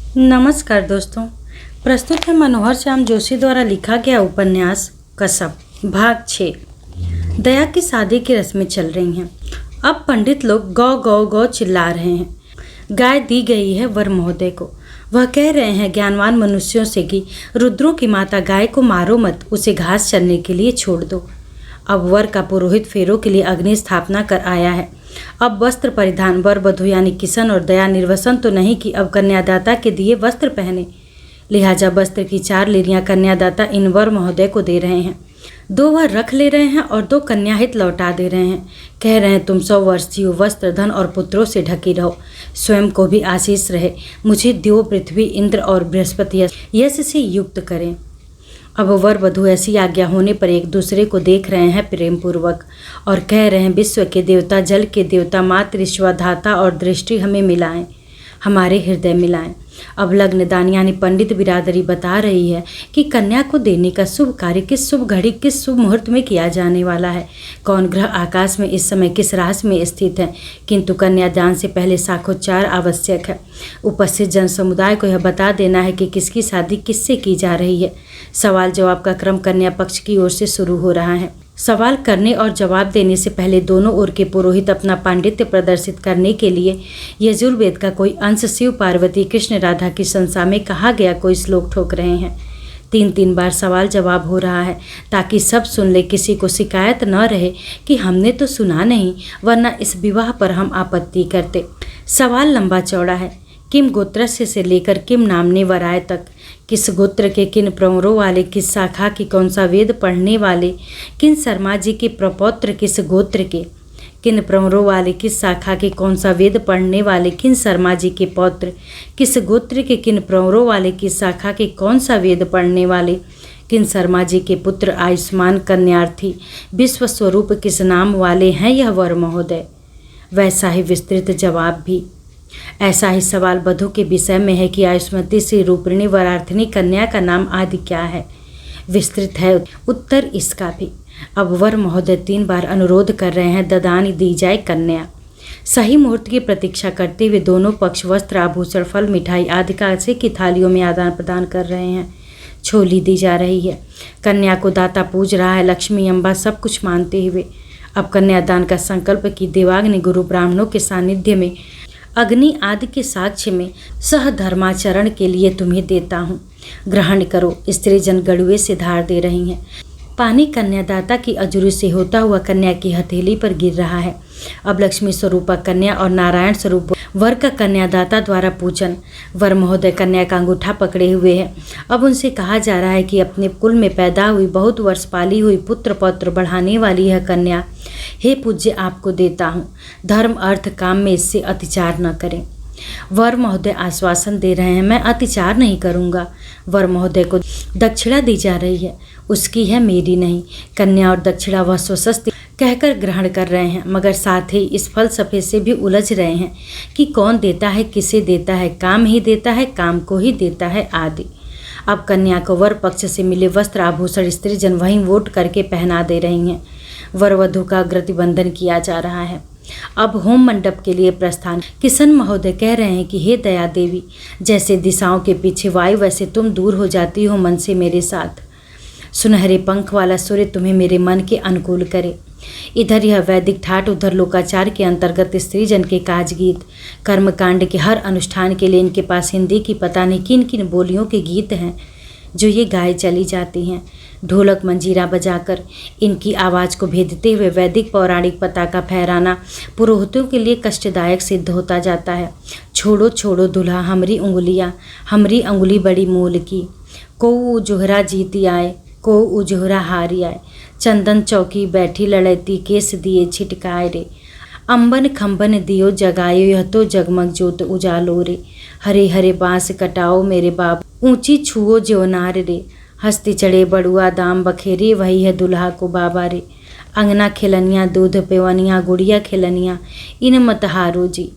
नमस्कार दोस्तों। प्रस्तुत है मनोहर श्याम जोशी द्वारा लिखा गया उपन्यास कसब भाग 6। दया की शादी की रस्में चल रही हैं। अब पंडित लोग गौ गौ गौ चिल्ला रहे हैं। गाय दी गई है वर महोदय को। वह कह रहे हैं ज्ञानवान मनुष्यों से कि रुद्रों की माता गाय को मारो मत, उसे घास चरने के लिए छोड़ दो। अब वर का पुरोहित फेरों के लिए अग्नि स्थापना कर आया है। अब वस्त्र परिधान वर वधू यानी किशन और दया निर्वसन तो नहीं कि अब कन्यादाता के दिए वस्त्र पहने। लिहाजा वस्त्र की 4 लेरियां कन्यादाता इन वर महोदय को दे रहे हैं। 2 वह रख ले रहे हैं और 2 कन्याहित लौटा दे रहे हैं। कह रहे हैं तुम 100 वर्ष जियो, वस्त्र धन और पुत्रों से ढकी रहो, स्वयं को भी आशीष रहे, मुझे देव पृथ्वी इंद्र और बृहस्पति यश से युक्त करें। अब वर वधू ऐसी आज्ञा होने पर एक दूसरे को देख रहे हैं प्रेम पूर्वक और कह रहे हैं विश्व के देवता, जल के देवता, मातृ ईश्वरधाता और दृष्टि हमें मिलाएं, हमारे हृदय मिलाएं। अब लग्नदान यानी पंडित बिरादरी बता रही है कि कन्या को देने का शुभ कार्य किस शुभ घड़ी किस शुभ मुहूर्त में किया जाने वाला है, कौन ग्रह आकाश में इस समय किस राशि में स्थित है। किंतु कन्यादान से पहले साक्षात्कार आवश्यक है। उपस्थित जन समुदाय को यह बता देना है कि किसकी शादी किससे की जा रही है। सवाल जवाब का क्रम कन्या पक्ष की ओर से शुरू हो रहा है। सवाल करने और जवाब देने से पहले दोनों ओर के पुरोहित अपना पांडित्य प्रदर्शित करने के लिए यजुर्वेद का कोई अंश शिव पार्वती कृष्ण राधा की संसा में कहा गया कोई श्लोक ठोक रहे हैं। 3 बार सवाल जवाब हो रहा है ताकि सब सुन ले, किसी को शिकायत न रहे कि हमने तो सुना नहीं, वरना इस विवाह पर हम आपत्ति करते। सवाल लंबा चौड़ा है। किम गोत्रस्य से लेकर किम नामने वराय तक, किस गोत्र के किन प्रवरों वाले, किस शाखा की कौन सा वेद पढ़ने वाले, किन शर्मा जी के प्रपौत्र किस गोत्र के, किन प्रवरों वाले किस शाखा के कौन सा वेद पढ़ने वाले, किन शर्मा जी के पौत्र किस गोत्र के, किन प्रवरों वाले किस शाखा के कौन सा वेद पढ़ने वाले, किन शर्मा जी के पुत्र आयुष्मान कन्यार्थी विश्व स्वरूप किस नाम वाले हैं यह वर महोदय। वैसा ही विस्तृत जवाब भी। ऐसा ही सवाल वधू के विषय में है कि आयुष्मती से रूपिणी वरार्थिनी कन्या का नाम आदि क्या है। विस्तृत है उत्तर इसका भी। अब वर महोदय 3 बार अनुरोध कर रहे हैं ददानी दी जाए कन्या। सही मुहूर्त की प्रतीक्षा करते हुए दोनों पक्ष वस्त्र आभूषण फल मिठाई आदि कांसे की थालियों में आदान प्रदान कर रहे हैं। छोली दी जा रही है। कन्या को दाता पूज रहा है, लक्ष्मी अम्बा सब कुछ मानते हुए। अब कन्यादान का संकल्प की देवाग्नि गुरु ब्राह्मणों के सानिध्य में अग्नि आदि के साक्ष्य में सहधर्माचरण के लिए तुम्हें देता हूँ, ग्रहण करो। स्त्री जन गड़ुए से धार दे रही हैं। पानी कन्यादाता की अजूरी से होता हुआ कन्या की हथेली पर गिर रहा है। अब लक्ष्मी स्वरूपा कन्या और नारायण स्वरूप वर का कन्यादाता द्वारा पूजन। वर महोदय कन्या का अंगूठा पकड़े हुए हैं। अब उनसे कहा जा रहा है कि अपने कुल में पैदा हुई बहुत वर्ष पाली हुई पुत्र पौत्र बढ़ाने वाली यह कन्या, हे पूज्य आपको देता हूँ, धर्म अर्थ काम में इससे अतिचार न करें। वर महोदय आश्वासन दे रहे हैं मैं अतिचार नहीं करूँगा। वर महोदय को दक्षिणा दी जा रही है, उसकी है मेरी नहीं। कन्या और दक्षिणा वह स्वस्ति कहकर ग्रहण कर रहे हैं, मगर साथ ही इस फलसफे से भी उलझ रहे हैं कि कौन देता है, किसे देता है, काम ही देता है, काम को ही देता है आदि। अब कन्या को वर पक्ष से मिले वस्त्र आभूषण स्त्री जन वहीं वोट करके पहना दे रही हैं। वर वधू का अग्रतिबंधन किया जा रहा है। अब होम मंडप के लिए प्रस्थान। किशन महोदय कह रहे हैं कि हे दया देवी, जैसे दिशाओं के पीछे वायु वैसे तुम दूर हो जाती हो मन से मेरे साथ। सुनहरे पंख वाला सूर्य तुम्हें मेरे मन के अनुकूल करे। इधर यह वैदिक ठाट, उधर लोकाचार के अंतर्गत स्त्रीजन के काज गीत। कर्मकांड के हर अनुष्ठान के लिए इनके पास हिंदी की पता नहीं किन किन बोलियों के गीत हैं जो ये गाए चली जाती हैं। ढोलक मंजीरा बजाकर इनकी आवाज़ को भेदते हुए वैदिक पौराणिक पताका फहराना पुरोहितों के लिए कष्टदायक सिद्ध होता जाता है। छोड़ो छोड़ो दुल्हा हमरी उंगलियाँ, हमरी उंगली बड़ी मोल की, को जोहरा जीती आए, को उजोहरा हारी आए, चंदन चौकी बैठी लड़ैती, केस दिए छिटकाए रे, अंबन खंबन दियो जगायो, यह तो जगमग जोत उजालो रे, हरे हरे बाँस कटाओ मेरे बाप, ऊंची छुओ ज्योनार रे, हस्ती चढ़े बड़ुआ दाम बखेरे, वही है दुल्हा को बाबा रे, अंगना खिलनिया दूध पेवनिया, गुड़िया खिलनिया, इन मत हारो जी।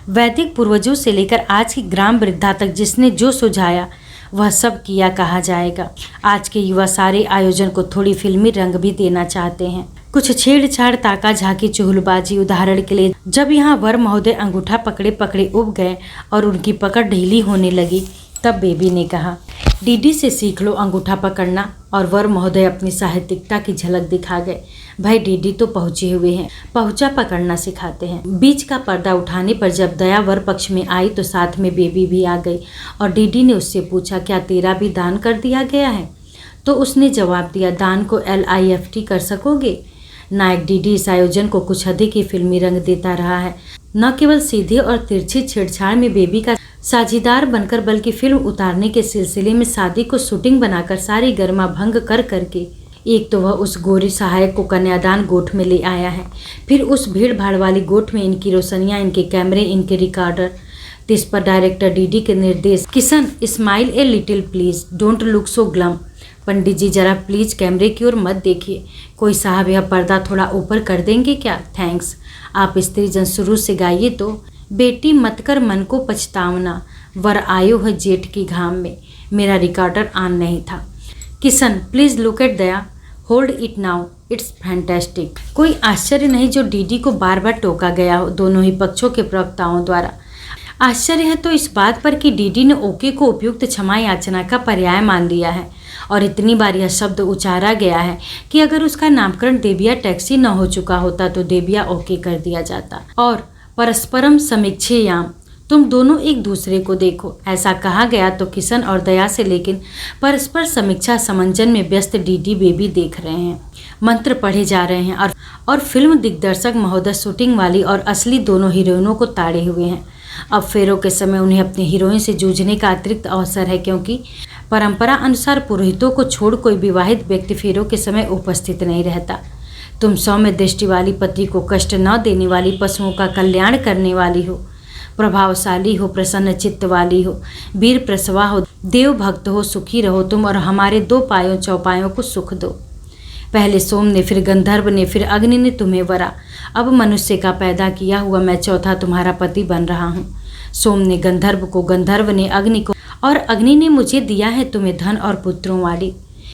वैदिक पूर्वजों से लेकर आज की ग्राम वृद्धा तक जिसने जो सुझाया वह सब किया कहा जाएगा। आज के युवा सारे आयोजन को थोड़ी फिल्मी रंग भी देना चाहते हैं। कुछ छेड़छाड़, ताका झाकी, चुगलबाजी। उदाहरण के लिए, जब यहाँ वर महोदय अंगूठा पकड़े पकड़े उब गए और उनकी पकड़ ढीली होने लगी, तब बेबी ने कहा, डीडी से सीख लो अंगूठा पकड़ना। और वर महोदय अपनी साहित्यिकता की झलक दिखा गए। भाई डीडी तो पहुंचे हुए हैं, पहुंचा पकड़ना सिखाते हैं। बीच का पर्दा उठाने पर जब दया वर पक्ष में आई तो साथ में बेबी भी आ गई और डीडी ने उससे पूछा, क्या तेरा भी दान कर दिया गया है? तो उसने जवाब दिया, दान को LIFT कर सकोगे? नायक डीडी इस आयोजन को कुछ अधिक ही फिल्मी रंग देता रहा है। न केवल सीधे और तिरछी छेड़छाड़ में बेबी का साझीदार बनकर, बल्कि फिल्म उतारने के सिलसिले में शादी को शूटिंग बनाकर सारी गर्मा भंग कर करके एक तो वह उस गोरी सहायक को कन्यादान गोठ में ले आया है, फिर उस भीड़ भाड़ वाली गोठ में इनकी रोशनियां, इनके कैमरे, इनके रिकॉर्डर। इस पर डायरेक्टर डीडी के निर्देश, Kishan smile a little please, don't look so glum. Pandit ji जरा प्लीज कैमरे की ओर मत देखिए। कोई साहब यह पर्दा थोड़ा ऊपर कर देंगे क्या? थैंक्स। आप स्त्री जन शुरू से गाइए तो। बेटी मत कर मन को पछतावना, वर आयो है जेठ की घाम में। मेरा रिकॉर्डर ऑन नहीं था। Kishan please look at Daya, hold it now, it's fantastic. कोई आश्चर्य नहीं जो डीडी को बार बार टोका गया हो, दोनों ही पक्षों के प्रवक्ताओं द्वारा। आश्चर्य है तो इस बात पर कि डीडी ने ओके को उपयुक्त क्षमा याचना का पर्याय मान लिया है और इतनी बार यह शब्द उचारा गया है कि अगर उसका नामकरण देबिया टैक्सी न हो चुका होता तो देबिया ओके कर दिया जाता। और परस्परम समीक्षेयाम, तुम दोनों एक दूसरे को देखो, ऐसा कहा गया तो किशन और दया से लेकिन परस्पर समीक्षा समंजन में व्यस्त डीडी बेबी देख रहे हैं। मंत्र पढ़े जा रहे हैं और फिल्म दिग्दर्शक महोदय शूटिंग वाली और असली दोनों हीरोइनों को ताड़े हुए हैं। अब फेरों के समय उन्हें अपनी हीरोइन से जूझने का अतिरिक्त अवसर है, क्योंकि परंपरा अनुसार पुरोहितों को छोड़ कोई विवाहित व्यक्ति फेरों के समय उपस्थित नहीं रहता। तुम सौम्य दृष्टि वाली, पति को कष्ट न देने वाली, पशुओं का कल्याण करने वाली हो, प्रभावशाली हो, प्रसन्न चित्त वाली हो, वीर प्रसवा हो, देव भक्त हो, सुखी रहो तुम और हमारे 2 पायों चौपायों को सुख दो। पहले सोम ने, फिर गंधर्व ने, फिर अग्नि ने तुम्हें वरा। अब मनुष्य का पैदा किया हुआ मैं चौथा तुम्हारा पति बन रहा हूँ। सोम ने गंधर्व को, गंधर्व ने अग्नि को और अग्नि ने मुझे दिया है तुम्हें धन और पुत्रों वाली।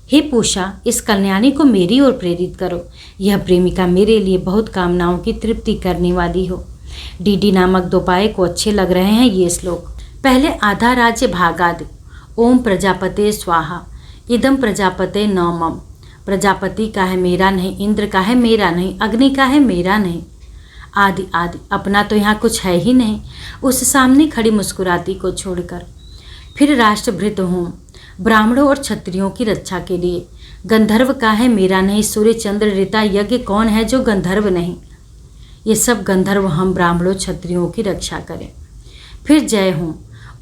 हे पूषा, इस कल्याणी को मेरी ओर प्रेरित करो। यह प्रेमिका मेरे लिए बहुत कामनाओं की तृप्ति करने वाली हो। डीडी नामक 2 पाये को अच्छे लग रहे हैं ये श्लोक। पहले आधा राज्य भागादि, ओम प्रजापते स्वाहा, इदम प्रजापते न मम। प्रजापति का है मेरा नहीं, इंद्र का है मेरा नहीं, अग्नि का है मेरा नहीं, आदि आदि। अपना तो यहाँ कुछ है ही नहीं, उस सामने खड़ी मुस्कुराती को छोड़कर। फिर राष्ट्रभृत हूँ ब्राह्मणों और क्षत्रियों की रक्षा के लिए। गंधर्व का है मेरा नहीं, सूर्य चंद्र ऋता यज्ञ कौन है जो गंधर्व नहीं। ये सब गंधर्व हम ब्राह्मणों क्षत्रियों की रक्षा करें। फिर जय हूँ,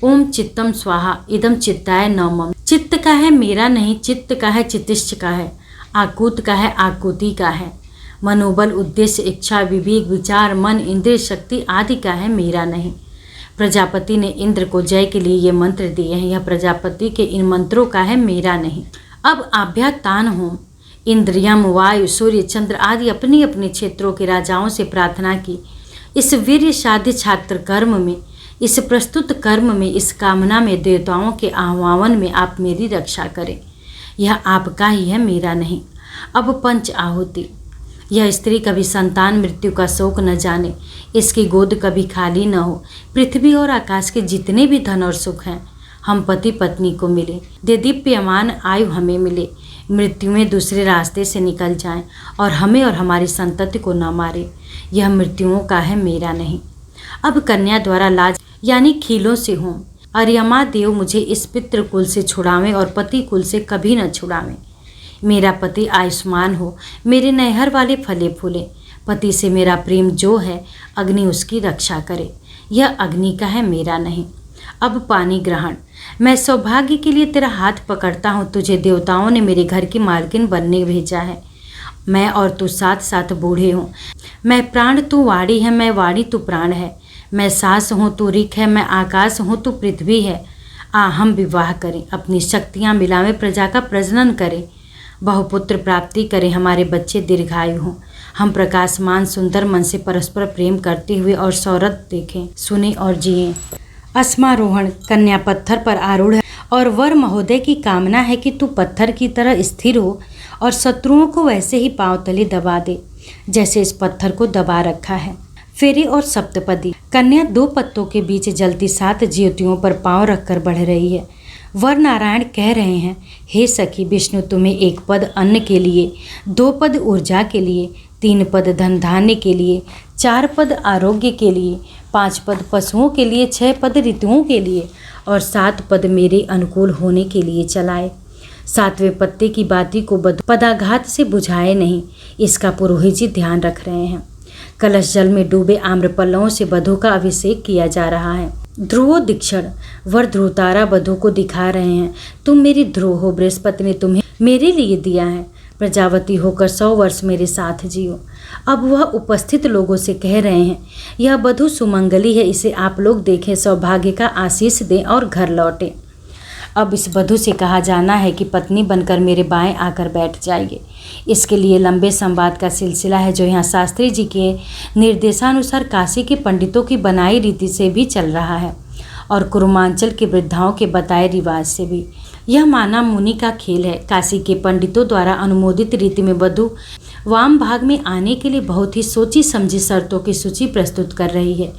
ओम चित्तम स्वाहा, इदम चित्ताय न मम। चित्त का है मेरा नहीं, चित्त का है चितिष्ठ का है, आकूत का है आकुति का है, मनोबल, उद्देश्य, इच्छा, विवेक, विचार, मन, इंद्रिय शक्ति आदि का है मेरा नहीं। प्रजापति ने इंद्र को जय के लिए ये मंत्र दिए हैं, यह प्रजापति के इन मंत्रों का है मेरा नहीं। अब आभ्यातान हूँ, इंद्रियम, वायु, सूर्य, चंद्र आदि अपने अपने क्षेत्रों के राजाओं से प्रार्थना की। इस वीर्य साध्य छात्र कर्म में, इस प्रस्तुत कर्म में, इस कामना में, देवताओं के आह्वान में आप मेरी रक्षा करें। यह आपका ही है, मेरा नहीं। अब पंच आहुति। यह स्त्री कभी संतान मृत्यु का शोक न जाने, इसकी गोद कभी खाली न हो। पृथ्वी और आकाश के जितने भी धन और सुख हैं, हम पति पत्नी को मिले, दे दीप्यमान आयु हमें मिले, मृत्यु में दूसरे रास्ते से निकल जाएं और हमें और हमारी संतति को न मारे। यह मृत्युओं का है, मेरा नहीं। अब कन्या द्वारा लाज यानी खीलों से हूँ। अर्यमा देव मुझे इस पितृ कुल से छुड़ावें और पति कुल से कभी न छुड़ावें। मेरा पति आयुष्मान हो, मेरे नैहर वाले फले फूले। पति से मेरा प्रेम जो है, अग्नि उसकी रक्षा करे। यह अग्नि का है, मेरा नहीं। अब पानी ग्रहण। मैं सौभाग्य के लिए तेरा हाथ पकड़ता हूँ। तुझे देवताओं ने मेरे घर की मालकिन बनने भेजा है। मैं और तू साथ साथ बूढ़े हूँ। मैं प्राण, तू वाणी है, मैं वाणी, तू प्राण है। मैं सांस हूँ, तू ऋख है, मैं आकाश हूँ, तू पृथ्वी है। हम विवाह करें, अपनी शक्तियाँ मिलावें, प्रजा का प्रजनन करें, बहुपुत्र प्राप्ति करें, हमारे बच्चे दीर्घायु हों। हम प्रकाशमान सुंदर मन से परस्पर प्रेम करते हुए और सौरभ देखें, सुने और जिएं। अस्मारोहण। कन्या पत्थर पर आरूढ़ है और वर महोदय की कामना है कि तू पत्थर की तरह स्थिर हो और शत्रुओं को वैसे ही पांव तले दबा दे जैसे इस पत्थर को दबा रखा है। फेरी और सप्तपदी। कन्या 2 पत्तों के बीच जलती 7 ज्योतियों पर पांव रखकर बढ़ रही है। वर नारायण कह रहे हैं, हे सखी, विष्णु तुम्हें 1 पद अन्न के लिए, 2 पद ऊर्जा के लिए, 3 पद धन धान्य के लिए, 4 पद आरोग्य के लिए, 5 पद पशुओं के लिए, 6 पद ऋतुओं के लिए और 7 पद मेरे अनुकूल होने के लिए चलाए। 7वें पत्ते की बाती को पदाघात से बुझाए नहीं, इसका पुरोहित जी ध्यान रख रहे हैं। कलश जल में डूबे आम्रपल्लवों से वधू का अभिषेक किया जा रहा है। ध्रुवो दीक्षण। वर ध्रुवतारा वधू को दिखा रहे हैं, तुम मेरी ध्रुव हो, बृहस्पति ने तुम्हें मेरे लिए दिया है। प्रजावती होकर 100 वर्ष मेरे साथ जियो। अब वह उपस्थित लोगों से कह रहे हैं, यह वधू सुमंगली है, इसे आप लोग देखें, सौभाग्य का आशीष दें और घर लौटें। अब इस वधू से कहा जाना है कि पत्नी बनकर मेरे बाएं आकर बैठ जाइए। इसके लिए लंबे संवाद का सिलसिला है जो यहाँ शास्त्री जी के निर्देशानुसार काशी के पंडितों की बनाई रीति से भी चल रहा है और कुरुमांचल के वृद्धाओं के बताए रिवाज से भी। यह माना मुनि का खेल है। काशी के पंडितों द्वारा अनुमोदित रीति में वधू वाम भाग में आने के लिए बहुत ही सोची समझी शर्तों की सूची प्रस्तुत कर रही है।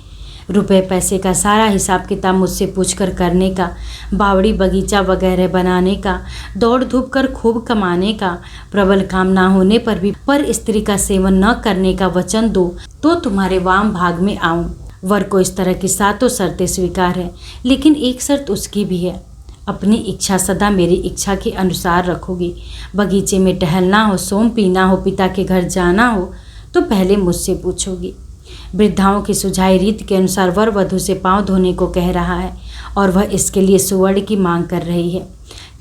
रुपए पैसे का सारा हिसाब किताब मुझसे पूछकर करने का, बावड़ी बगीचा वगैरह बनाने का, दौड़ धूप कर खूब कमाने का, प्रबल काम ना होने पर भी पर स्त्री का सेवन न करने का वचन दो तो तुम्हारे वाम भाग में आऊं। वर को इस तरह की 7 शर्तें स्वीकार है, लेकिन एक शर्त उसकी भी है, अपनी इच्छा सदा मेरी इच्छा के अनुसार रखोगी। बगीचे में टहलना हो, सोम पीना हो, पिता के घर जाना हो तो पहले मुझसे पूछोगी। वृद्धाओं की सुझाई रीत के अनुसार वर वधू से पांव धोने को कह रहा है और वह इसके लिए सुवर्ण की मांग कर रही है।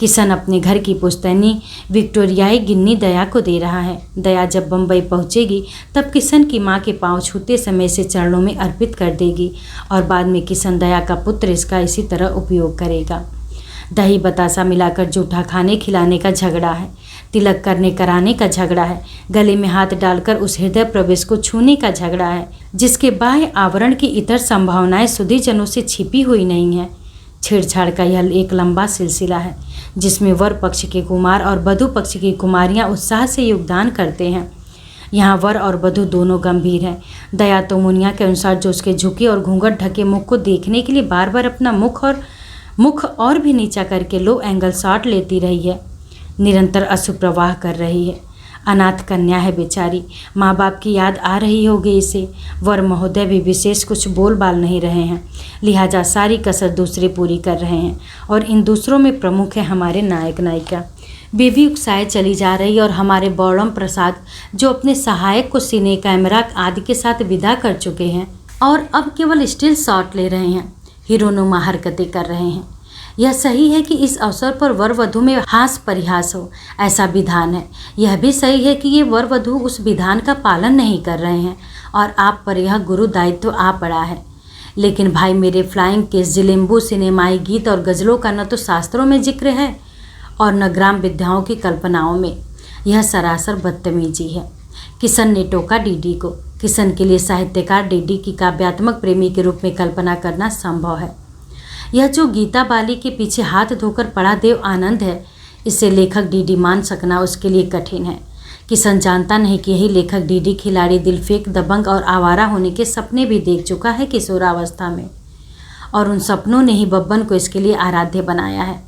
किशन अपने घर की पुश्तैनी विक्टोरियाई गिन्नी दया को दे रहा है। दया जब बम्बई पहुंचेगी तब किशन की मां के पांव छूते समय से चरणों में अर्पित कर देगी और बाद में किशन दया का पुत्र इसका इसी तरह उपयोग करेगा। दही बतासा मिलाकर जूठा खाने खिलाने का झगड़ा है, तिलक करने कराने का झगड़ा है, गले में हाथ डालकर उस हृदय प्रवेश को छूने का झगड़ा है जिसके बाह्य आवरण की इतर संभावनाएं सुधीजनों से छिपी हुई नहीं है। छेड़छाड़ का यह एक लंबा सिलसिला है जिसमें वर पक्ष के कुमार और वधू पक्ष की कुमारियां उत्साह से योगदान करते हैं। यहाँ वर और वधू दोनों गंभीर हैं। दया तो मुनिया के अनुसार जो उसके झुके और घूंघट ढके मुख को देखने के लिए बार बार अपना मुख और भी नीचा करके लो एंगल शॉट लेती रही है, निरंतर अश्रु प्रवाह कर रही है। अनाथ कन्या है बेचारी, माँ बाप की याद आ रही होगी इसे। वर महोदय भी विशेष कुछ बोल बाल नहीं रहे हैं, लिहाजा सारी कसर दूसरे पूरी कर रहे हैं और इन दूसरों में प्रमुख है हमारे नायक नायिका। बेबी उकसाए चली जा रही और हमारे बौड़म प्रसाद जो अपने सहायक को सिने कैमरा आदि के साथ विदा कर चुके हैं और अब केवल स्टिल शॉट ले रहे हैं, हीरोनुमा हरकतें कर रहे हैं। यह सही है कि इस अवसर पर वर वधू में हास परिहास हो, ऐसा विधान है। यह भी सही है कि ये वर वधू उस विधान का पालन नहीं कर रहे हैं और आप पर यह गुरु दायित्व आ पड़ा है। लेकिन भाई मेरे फ्लाइंग केस, जिलेम्बू, सिनेमाई गीत और गज़लों का न तो शास्त्रों में जिक्र है और न ग्राम विद्याओं की कल्पनाओं में। यह सरासर बदतमीजी है। किशन ने टोका डीडी को। किशन के लिए साहित्यकार डीडी की काव्यात्मक प्रेमी के रूप में कल्पना करना संभव है। यह जो गीता बाली के पीछे हाथ धोकर पड़ा देव आनंद है, इसे लेखक डीडी मान सकना उसके लिए कठिन है। किशन जानता नहीं कि यही लेखक डीडी खिलाड़ी, दिलफेक, दबंग और आवारा होने के सपने भी देख चुका है किशोरावस्था में और उन सपनों ने ही बब्बन को इसके लिए आराध्य बनाया है।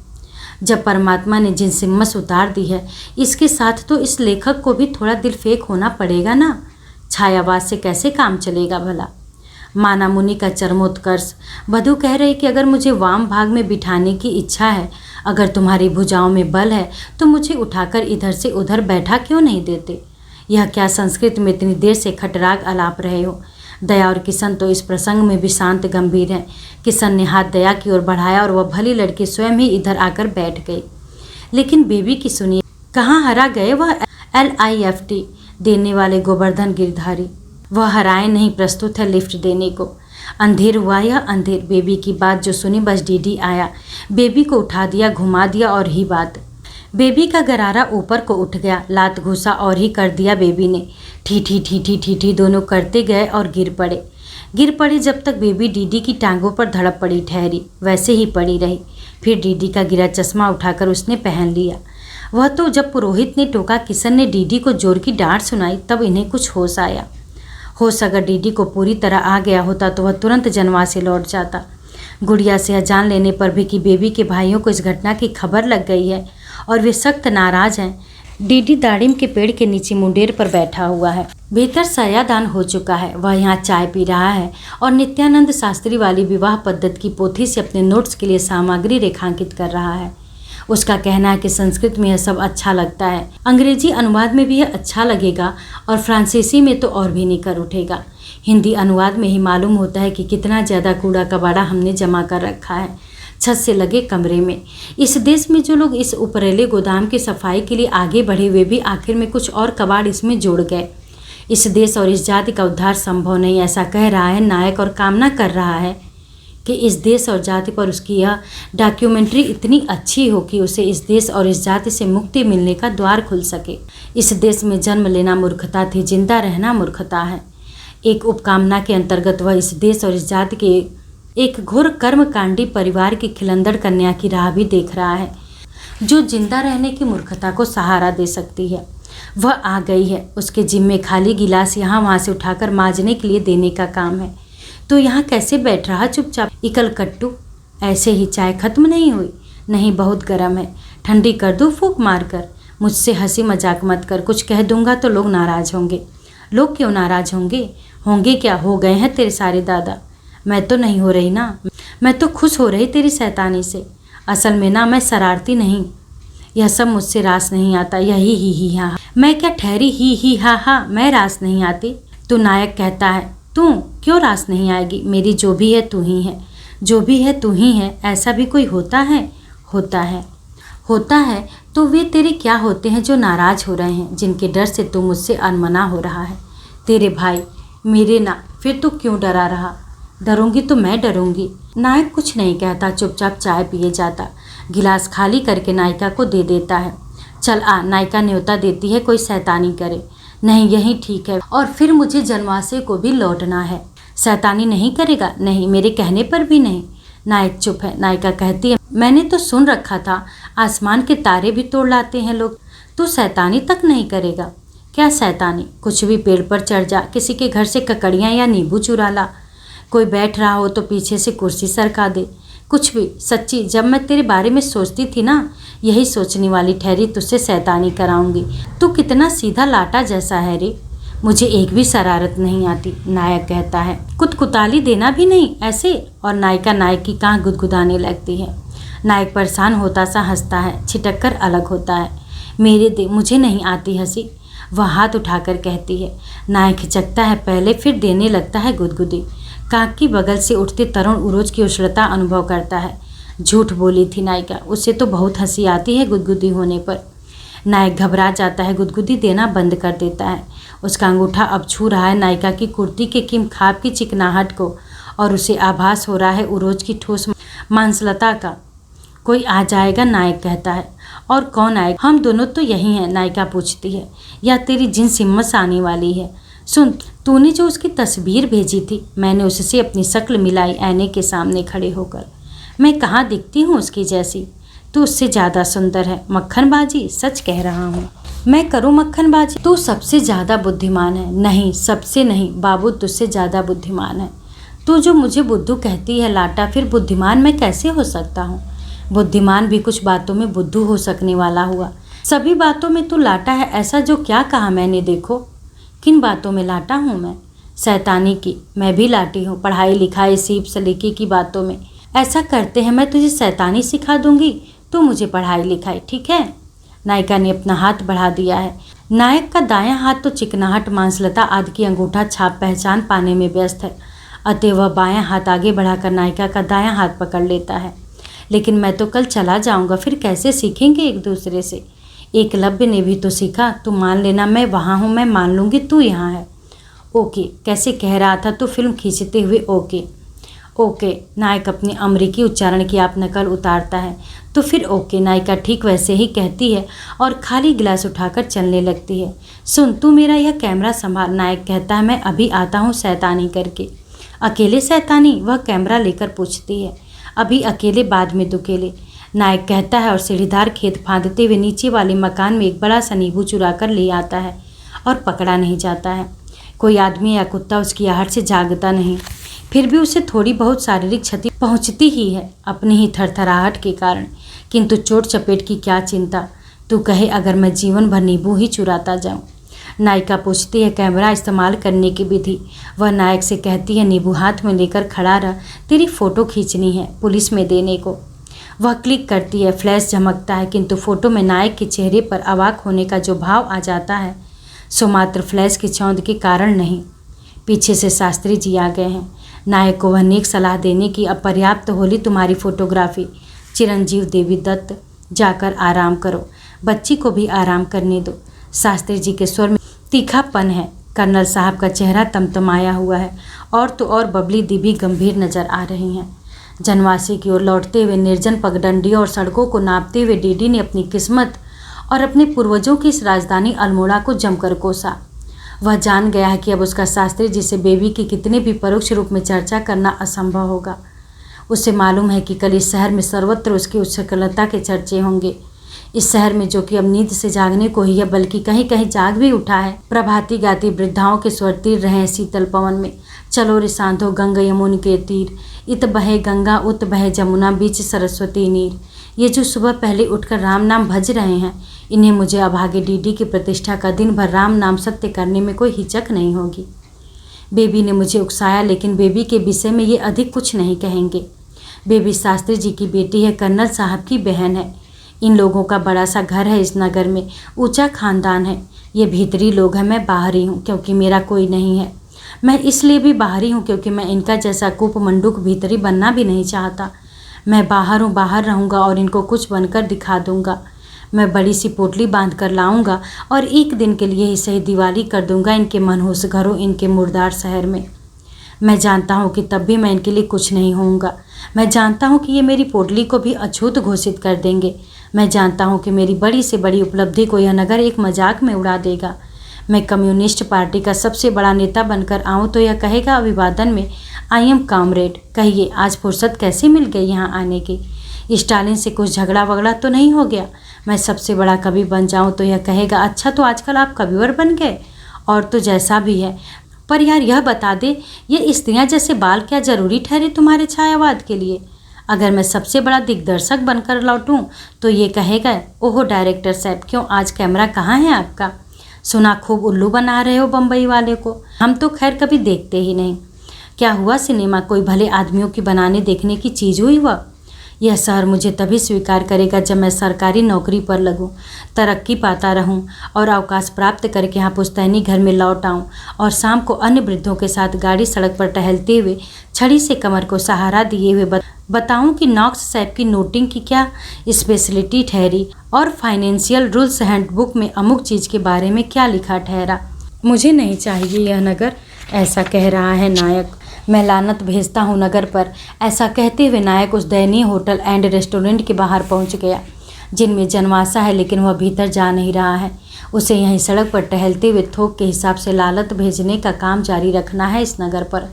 जब परमात्मा ने जिन सिम्मस उतार दी है, इसके साथ तो इस लेखक को भी थोड़ा दिलफेक होना पड़ेगा ना। छायावाद से कैसे काम चलेगा भला। माना मुनि का चरमोत्कर्ष। वधू कह रही कि अगर मुझे वाम भाग में बिठाने की इच्छा है, अगर तुम्हारी भुजाओं में बल है तो मुझे उठाकर इधर से उधर बैठा क्यों नहीं देते। यह क्या संस्कृत में इतनी देर से खटराग आलाप रहे हो। दया और किशन तो इस प्रसंग में भी शांत गंभीर हैं। किशन ने हाथ दया की ओर बढ़ाया और वह भली लड़की स्वयं ही इधर आकर बैठ गई। लेकिन बेबी की सुनिए, कहाँ हरा गए वह LIFT देने वाले गोवर्धन गिरधारी। वह हराए नहीं, प्रस्तुत है लिफ्ट देने को। अंधेर हुआ या अंधेर। बेबी की बात जो सुनी बस डीडी आया, बेबी को उठा दिया, घुमा दिया और ही बात। बेबी का गरारा ऊपर को उठ गया, लात घुसा और ही कर दिया बेबी ने। ठीठी ठीठी ठीठी दोनों करते गए और गिर पड़े। जब तक बेबी डीडी की टांगों पर धड़प पड़ी ठहरी, वैसे ही पड़ी रही। फिर डीडी का गिरा चश्मा उठाकर उसने पहन लिया। वह तो जब पुरोहित ने टोका किशन ने डीडी को जोर की डांट सुनाई तब इन्हें कुछ होश आया। होश अगर डीडी को पूरी तरह आ गया होता तो वह तुरंत जनवासे लौट जाता। गुड़िया से यह जान लेने पर भी कि बेबी के भाइयों को इस घटना की खबर लग गई है और वे सख्त नाराज हैं। डीडी दाड़िम के पेड़ के नीचे मुंडेर पर बैठा हुआ है। भीतर सायादान हो चुका है। वह यहाँ चाय पी रहा है और नित्यानंद शास्त्री वाली विवाह पद्धति की पोथी से अपने नोट्स के लिए सामग्री रेखांकित कर रहा है। उसका कहना है कि संस्कृत में यह सब अच्छा लगता है, अंग्रेजी अनुवाद में भी यह अच्छा लगेगा और फ्रांसीसी में तो और भी निकर उठेगा। हिंदी अनुवाद में ही मालूम होता है कि कितना ज़्यादा कूड़ा कबाड़ा हमने जमा कर रखा है छत से लगे कमरे में। इस देश में जो लोग इस उपरेले गोदाम की सफाई के लिए आगे बढ़े वे भी आखिर में कुछ और कबाड़ इसमें जोड़ गए। इस देश और इस जाति का उद्धार संभव नहीं, ऐसा कह रहा है नायक और कामना कर रहा है कि इस देश और जाति पर उसकी यह डॉक्यूमेंट्री इतनी अच्छी हो कि उसे इस देश और इस जाति से मुक्ति मिलने का द्वार खुल सके। इस देश में जन्म लेना मूर्खता थी, जिंदा रहना मूर्खता है। एक उपकामना के अंतर्गत वह इस देश और इस जाति के एक घोर कर्मकांडी परिवार की खिलंदड़ कन्या की राह भी देख रहा है, जो जिंदा रहने की मूर्खता को सहारा दे सकती है। वह आ गई है। उसके जिम्मे खाली गिलास यहाँ वहाँ से उठाकर मांजने के लिए देने का काम है। तो यहाँ कैसे बैठ रहा चुपचाप इकल कट्टू? ऐसे ही चाय खत्म नहीं हुई? नहीं, बहुत गर्म है, ठंडी कर दूँ फूंक मार कर? मुझसे हंसी मजाक मत कर, कुछ कह दूंगा तो लोग नाराज होंगे। लोग क्यों नाराज होंगे? होंगे क्या, हो गए हैं तेरे सारे दादा। मैं तो नहीं हो रही ना, मैं तो खुश हो रही तेरी शैतानी से। असल में ना मैं शरारती नहीं, यह सब मुझसे रास नहीं आता। यही ही हा, मैं क्या ठहरी ही हा, मैं रास नहीं आती। तू नायक कहता है, तू क्यों रास नहीं आएगी? मेरी जो भी है तू ही है, जो भी है तू ही है। ऐसा भी कोई होता है? होता है तो वे तेरे क्या होते हैं जो नाराज हो रहे हैं, जिनके डर से तू मुझसे अनमना हो रहा है? तेरे भाई, मेरे ना। फिर तू क्यों डरा रहा? डरूंगी तो मैं डरूंगी। नायक कुछ नहीं कहता, चुपचाप चाय पिए जाता। गिलास खाली करके नायिका को दे देता है। चल आ, नायिका न्योता देती है, कोई शैतानी करे। नहीं, यही ठीक है, और फिर मुझे जनवासे को भी लौटना है। शैतानी नहीं करेगा? नहीं, मेरे कहने पर भी नहीं। नायक चुप है। नायिका कहती है, मैंने तो सुन रखा था आसमान के तारे भी तोड़ लाते हैं लोग। तू शैतानी तक नहीं करेगा? क्या शैतानी? कुछ भी, पेड़ पर चढ़ जा, किसी के घर से ककड़ियाँ या नींबू चुरा ला, कोई बैठ रहा हो तो पीछे से कुर्सी सरका दे, कुछ भी। सच्ची, जब मैं तेरे बारे में सोचती थी ना, यही सोचने वाली ठहरी तुझसे शैतानी कराऊंगी। तू कितना सीधा लाटा जैसा है रे। मुझे एक भी शरारत नहीं आती, नायक कहता है। कुतकुताली देना भी नहीं ऐसे? और नायिका नायक की कहाँ गुदगुदाने लगती है। नायक परेशान होता सा हंसता है, छिटक कर अलग होता है। मेरे दे, मुझे नहीं आती हंसी, वह हाथ उठाकर कहती है। नायक हिचकता है पहले, फिर देने लगता है गुदगुदी। काक की बगल से उठते तरुण उरोज की उष्णता अनुभव करता है। झूठ बोली थी नायिका, उससे तो बहुत हंसी आती है गुदगुदी होने पर। नायक घबरा जाता है, गुदगुदी देना बंद कर देता है। उसका अंगूठा अब छू रहा है नायिका की कुर्ती के किमखाब की चिकनाहट को, और उसे आभास हो रहा है उरोज की ठोस मांसलता का। कोई आ जाएगा, नायक कहता है। और कौन आएगा? हम दोनों तो यही हैं, नायिका पूछती है। या तेरी जिन्स हिम्मत आने वाली है? सुन, तूने जो उसकी तस्वीर भेजी थी, मैंने उससे अपनी शक्ल मिलाई आईने के सामने खड़े होकर। मैं कहाँ दिखती हूँ उसकी जैसी? तू उससे ज़्यादा सुंदर है। मक्खनबाजी? सच कह रहा हूँ। मैं करूँ मक्खनबाजी? तू सबसे ज़्यादा बुद्धिमान है। नहीं, सबसे नहीं बाबू, तुझसे ज़्यादा बुद्धिमान है। तू जो मुझे बुद्धू कहती है लाटा, फिर बुद्धिमान मैं कैसे हो सकता हूँ? बुद्धिमान भी कुछ बातों में बुद्धू हो सकने वाला हुआ, सभी बातों में तू लाटा है। ऐसा जो क्या कहा मैंने? देखो, किन बातों में लाटा हूँ मैं? शैतानी की मैं भी लाटी हूँ, पढ़ाई लिखाई सीप सलीके की बातों में। ऐसा करते हैं, मैं तुझे शैतानी सिखा दूंगी, तू मुझे पढ़ाई लिखाई, ठीक है? नायिका ने अपना हाथ बढ़ा दिया है। नायक का दायां हाथ तो चिकनाहट, मांसलता आदि की अंगूठा छाप पहचान पाने में व्यस्त है, अतः वह बायां हाथ आगे बढ़ाकर नायिका का दायां हाथ पकड़ लेता है। लेकिन मैं तो कल चला जाऊंगा, फिर कैसे सीखेंगे एक दूसरे से? एकलव्य ने भी तो सीखा। तू मान लेना, मैं वहाँ हूँ, मैं मान लूँगी तू यहाँ है। ओके, कैसे कह रहा था तो फिल्म खींचते हुए ओके ओके। नायक अपनी अमरीकी उच्चारण की आप नकल उतारता है। तो फिर ओके, नायिका ठीक वैसे ही कहती है और खाली गिलास उठाकर चलने लगती है। सुन, तू मेरा यह कैमरा संभाल, नायक कहता है। मैं अभी आता हूँ शैतानी करके। अकेले शैतानी? वह कैमरा लेकर पूछती है। अभी अकेले, बाद में दुकेले। नायक कहता है और सीढ़ीदार खेत फांदते हुए नीचे वाले मकान में एक बड़ा सा नींबू चुरा कर ले आता है और पकड़ा नहीं जाता है। कोई आदमी या कुत्ता उसकी आहट से जागता नहीं, फिर भी उसे थोड़ी बहुत शारीरिक क्षति पहुंचती ही है अपनी ही थरथराहट के कारण, किंतु चोट चपेट की क्या चिंता। तू कहे अगर मैं जीवन भर नींबू ही चुराता जाऊं। नायिका पूछती है कैमरा इस्तेमाल करने की विधि। वह नायक से कहती है नींबू हाथ में लेकर खड़ा रह, तेरी फ़ोटो खींचनी है पुलिस में देने को। वह क्लिक करती है, फ्लैश झमकता है, किंतु फोटो में नायक के चेहरे पर अवाक होने का जो भाव आ जाता है सो मात्र फ्लैश की चौंध के कारण नहीं। पीछे से शास्त्री जी आ गए हैं। नायक को वह नेक सलाह देने की अब पर्याप्त होली तुम्हारी फोटोग्राफी। चिरंजीव देवी दत्त, जाकर आराम करो, बच्ची को भी आराम करने दो। शास्त्री जी के स्वर में तीखापन है। कर्नल साहब का चेहरा तमतमाया हुआ है और तो और बबली दी भी गंभीर नजर आ रही हैं। जनवासी की ओर लौटते हुए निर्जन पगडंडियों और सड़कों को नापते हुए डीडी ने अपनी किस्मत और अपने पूर्वजों की इस राजधानी अल्मोड़ा को जमकर कोसा। वह जान गया है कि अब उसका शास्त्री जी से बेबी की कितने भी परोक्ष रूप में चर्चा करना असंभव होगा। उसे मालूम है कि कल इस शहर में सर्वत्र उसकी उच्छृंखलता के चर्चे होंगे। इस शहर में जो कि अब नींद से जागने को ही है बल्कि कहीं कहीं जाग भी उठा है। प्रभाती गाती वृद्धाओं के स्वर तीर रहे हैं शीतल पवन में। चलो रे सांधो गंगा यमुन के तीर, इत बहे गंगा उत बहे जमुना बीच सरस्वती नीर। ये जो सुबह पहले उठकर राम नाम भज रहे हैं, इन्हें मुझे अभागे डीडी की प्रतिष्ठा का दिन भर राम नाम सत्य करने में कोई हिचक नहीं होगी। बेबी ने मुझे उकसाया, लेकिन बेबी के विषय में ये अधिक कुछ नहीं कहेंगे। बेबी शास्त्री जी की बेटी है, कर्नल साहब की बहन है। इन लोगों का बड़ा सा घर है इस नगर में, ऊंचा खानदान है। ये भीतरी लोग हैं, मैं बाहरी हूँ क्योंकि मेरा कोई नहीं है। मैं इसलिए भी बाहरी हूँ क्योंकि मैं इनका जैसा कूप मंडूक भीतरी बनना भी नहीं चाहता। मैं बाहर हूँ, बाहर रहूँगा और इनको कुछ बनकर दिखा दूँगा। मैं बड़ी सी पोटली बांध कर लाऊँगा और एक दिन के लिए ही सही दिवाली कर दूँगा इनके मनहूस घरों, इनके मुर्दार शहर में। मैं जानता हूँ कि तब भी मैं इनके लिए कुछ नहीं होऊंगा। मैं जानता हूँ कि ये मेरी पोटली को भी अछूत घोषित कर देंगे। मैं जानता हूँ कि मेरी बड़ी से बड़ी उपलब्धि को यह नगर एक मजाक में उड़ा देगा। मैं कम्युनिस्ट पार्टी का सबसे बड़ा नेता बनकर आऊँ तो यह कहेगा अभिवादन में, आई एम कॉमरेड। कहिए आज फुर्सत कैसे मिल गई यहाँ आने की? स्टालिन से कुछ झगड़ा वगड़ा तो नहीं हो गया? मैं सबसे बड़ा कवि बन जाऊँ तो यह कहेगा, अच्छा तो आजकल आप कविवर बन गए। और तो जैसा भी है, पर यार यह बता दे, ये स्त्रियाँ जैसे बाल क्या ज़रूरी ठहरे तुम्हारे छायावाद के लिए? अगर मैं सबसे बड़ा दिग्दर्शक बनकर लौटूं तो ये कहेगा, ओहो डायरेक्टर साहब, क्यों आज कैमरा कहाँ है आपका? सुना खूब उल्लू बना रहे हो बम्बई वाले को। हम तो खैर कभी देखते ही नहीं। क्या हुआ, सिनेमा कोई भले आदमियों की बनाने देखने की चीज़ हुई? वह यह शहर मुझे तभी स्वीकार करेगा जब मैं सरकारी नौकरी पर लगूं, तरक्की पाता रहूं और अवकाश प्राप्त करके यहाँ पुश्तैनी घर में लौट आऊं और शाम को अन्य वृद्धों के साथ गाड़ी सड़क पर टहलते हुए छड़ी से कमर को सहारा दिए हुए बताऊं कि नॉक्स साहब की नोटिंग की क्या स्पेशलिटी ठहरी और फाइनेंशियल रूल्स हैंडबुक में अमुक चीज़ के बारे में क्या लिखा ठहरा। मुझे नहीं चाहिए यह नगर, ऐसा कह रहा है नायक। मैं लानत भेजता हूँ नगर पर। ऐसा कहते हुए नायक उस दयनीय होटल एंड रेस्टोरेंट के बाहर पहुँच गया जिनमें जनवासा है, लेकिन वह भीतर जा नहीं रहा है। उसे यहीं सड़क पर टहलते हुए थोक के हिसाब से लालत भेजने का काम जारी रखना है इस नगर पर,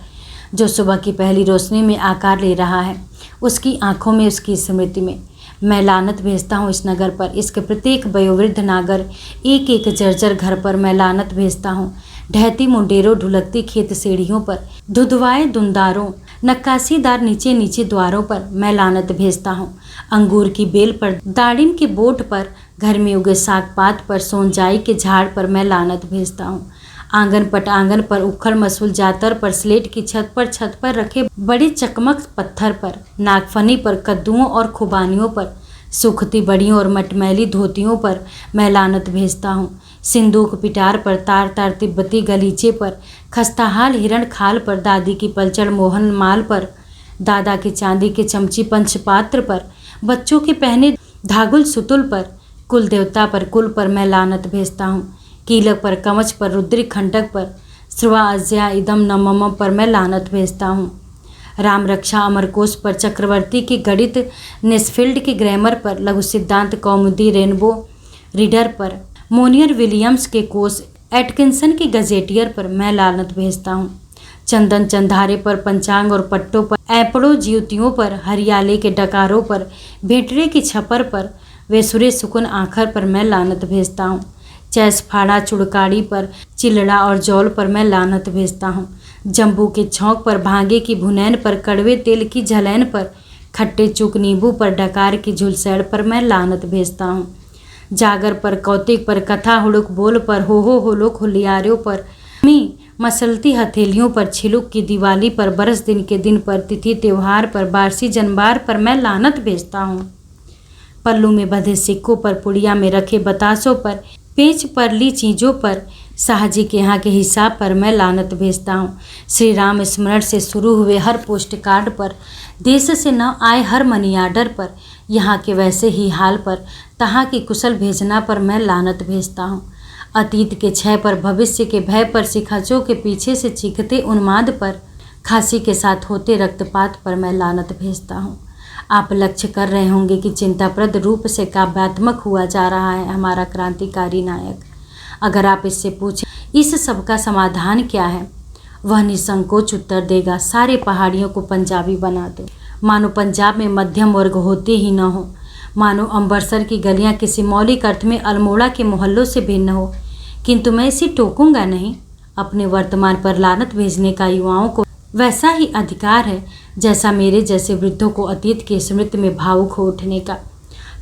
जो सुबह की पहली रोशनी में आकार ले रहा है, उसकी आंखों में, उसकी स्मृति में। मैं लानत भेजता हूँ इस नगर पर, इसके प्रत्येक वयोवृद्ध नागर, एक एक जर्जर घर पर मैं लानत भेजता हूँ। ढहती मुंडेरों, ढुलकती खेत सीढ़ियों पर, धुधवाए दुंदारों, नक्काशीदार नीचे नीचे द्वारों पर मैं लानत भेजता हूँ। अंगूर की बेल पर, दाड़िम के बोट पर, घर में उगे साग पात पर, सोनजाई के झाड़ पर मैं लानत भेजता हूँ। आंगन पटांगन पर, उखड़ मसूल जातर पर, स्लेट की छत पर रखे बड़े चकमक पत्थर पर, नागफनी पर, कद्दुओं और खुबानियों पर, सूखती बड़ियों और मटमैली धोतियों पर मैं लानत भेजता हूँ। सिंदूक पिटार पर, तार तार तिब्बती गलीचे पर, खस्ताहाल हिरण खाल पर, दादी की पलचड़ मोहन माल पर, दादा की चांदी के चमची पंचपात्र पर, बच्चों के पहने धागुल सुतुल पर, कुल देवता पर, कुल पर मैं लानत भेजता हूँ। कीलक पर, कवच पर, रुद्रिक खंडक पर, श्रवा अज्या इदम नमम पर मैं लानत भेजता हूँ। राम रक्षा अमरकोश पर, चक्रवर्ती के गणित नेस्फील्ड के ग्रामर पर, लघु सिद्धांत कौमुदी रेनबो रीडर पर, मोनियर विलियम्स के कोष, एटकिंसन के गजेटियर पर मैं लानत भेजता हूँ। चंदन चंधारे पर, पंचांग और पट्टों पर, ऐपड़ों ज्योतियों पर, हरियाले के डकारों पर, भेंटरे की छपर पर, वे सुरे सुकुन आखर पर मैं लानत भेजता हूँ। चैस फाड़ा चुड़काड़ी पर, चिलड़ा और जौल पर मैं लानत भेजता हूँ। जम्बू के छौंक पर, भांगे की भुनैन पर, कड़वे तेल की झलैन पर, खट्टे चूक नींबू पर, डकार की झुलसैड़ पर मैं लानत भेजता हूँ। जागर पर, कौतिक पर, कथा हुड़ुक बोल पर, हो लोक हुलियारों पर, मसलती हथेलियों पर, छिलुक की दिवाली पर, बरस दिन के दिन पर, तिथि त्योहार पर, बारसी जनबार पर मैं लानत भेजता हूँ। पल्लू में बंधे सिक्कों पर, पुड़िया में रखे बतासों पर, पेच परली चीज़ों पर, शाहजी के यहाँ के हिसाब पर मैं लानत भेजता हूँ। श्री राम स्मरण से शुरू हुए हर पोस्ट कार्ड पर, देश से न आए हर मनी आर्डर पर, यहाँ के वैसे ही हाल पर, तहाँ की कुशल भेजना पर मैं लानत भेजता हूँ। अतीत के क्षय पर, भविष्य के भय पर, सिखाचों के पीछे से चीखते उन्माद पर, खांसी के साथ होते रक्तपात पर मैं लानत भेजता हूँ। आप लक्ष्य कर रहे होंगे कि चिंताप्रद रूप से काव्यात्मक हुआ जा रहा है हमारा क्रांतिकारी नायक। अगर आप इससे पूछें इस सब का समाधान क्या है, वह निसंकोच उत्तर देगा, सारे पहाड़ियों को पंजाबी बना दो। मानो पंजाब में मध्यम वर्ग होते ही न हो, मानो अमृतसर की गलियां किसी मौलिक अर्थ में अल्मोड़ा के मोहल्लों से भिन्न हो। किंतु मैं इसे टोकूंगा नहीं। अपने वर्तमान पर लानत भेजने का युवाओं को वैसा ही अधिकार है जैसा मेरे जैसे वृद्धों को अतीत की स्मृति में भावुक हो उठने का।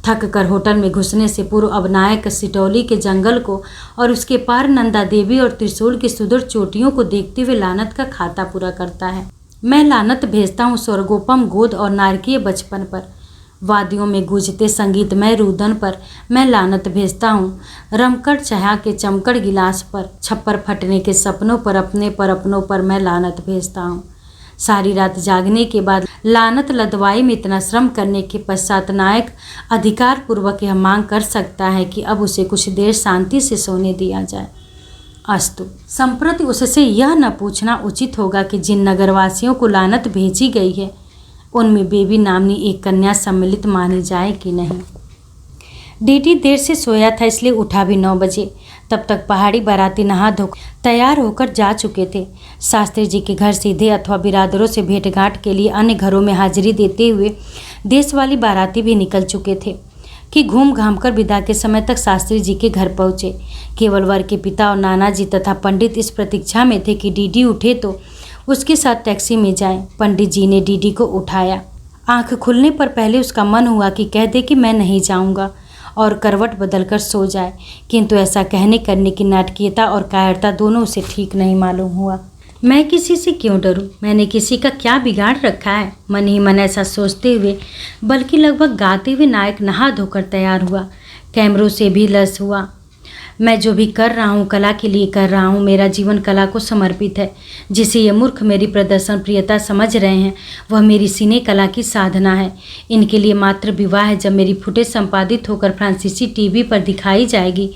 थक कर होटल में घुसने से पूर्व अबनायक सिटौली के जंगल को और उसके पार नंदा देवी और त्रिशूल की सुदूर चोटियों को देखते हुए लानत का खाता पूरा करता है। मैं लानत भेजता हूँ स्वर्गोपम गोद और नारकीय बचपन पर, वादियों में गूंजते संगीतमय रुदन पर मैं लानत भेजता हूँ, रमकड़ चाह के चमकड़ गिलास पर, छप्पर फटने के सपनों पर, अपनों पर मैं लानत भेजता हूँ। सारी रात जागने के बाद लानत लदवाई में इतना श्रम करने के पश्चात नायक अधिकार पूर्वक यह मांग कर सकता है कि अब उसे कुछ देर शांति से सोने दिया जाए। अस्तु, संप्रति उससे यह न पूछना उचित होगा कि जिन नगरवासियों को लानत भेजी गई है उनमें बेबी नामनी एक कन्या सम्मिलित मानी जाए कि नहीं। डीडी देर से सोया था, इसलिए उठा भी 9 बजे। तब तक पहाड़ी बाराती नहा धो तैयार होकर जा चुके थे। शास्त्री जी के घर सीधे अथवा बिरादरों से भेंटघाट के लिए अन्य घरों में हाजिरी देते हुए देश वाली बाराती भी निकल चुके थे कि घूम घाम कर विदा के समय तक शास्त्री जी के घर पहुँचे। केवल वर के पिता और नाना जी तथा पंडित इस प्रतीक्षा में थे कि डीडी उठे तो उसके साथ टैक्सी में जाएं। पंडित जी ने डीडी को उठाया। आंख खुलने पर पहले उसका मन हुआ कि कह दे कि मैं नहीं जाऊंगा और करवट बदलकर सो जाए, किंतु ऐसा कहने करने की नाटकीयता और कायरता दोनों उसे ठीक नहीं मालूम हुआ। मैं किसी से क्यों डरूं? मैंने किसी का क्या बिगाड़ रखा है? मन ही मन ऐसा सोचते हुए, बल्कि लगभग गाते हुए नायक नहा धोकर तैयार हुआ। कैमरों से भी लस हुआ। मैं जो भी कर रहा हूँ कला के लिए कर रहा हूँ। मेरा जीवन कला को समर्पित है। जिसे ये मूर्ख मेरी प्रदर्शन प्रियता समझ रहे हैं वह मेरी सिने कला की साधना है। इनके लिए मात्र विवाह है। जब मेरी फुटेज संपादित होकर फ्रांसीसी टीवी पर दिखाई जाएगी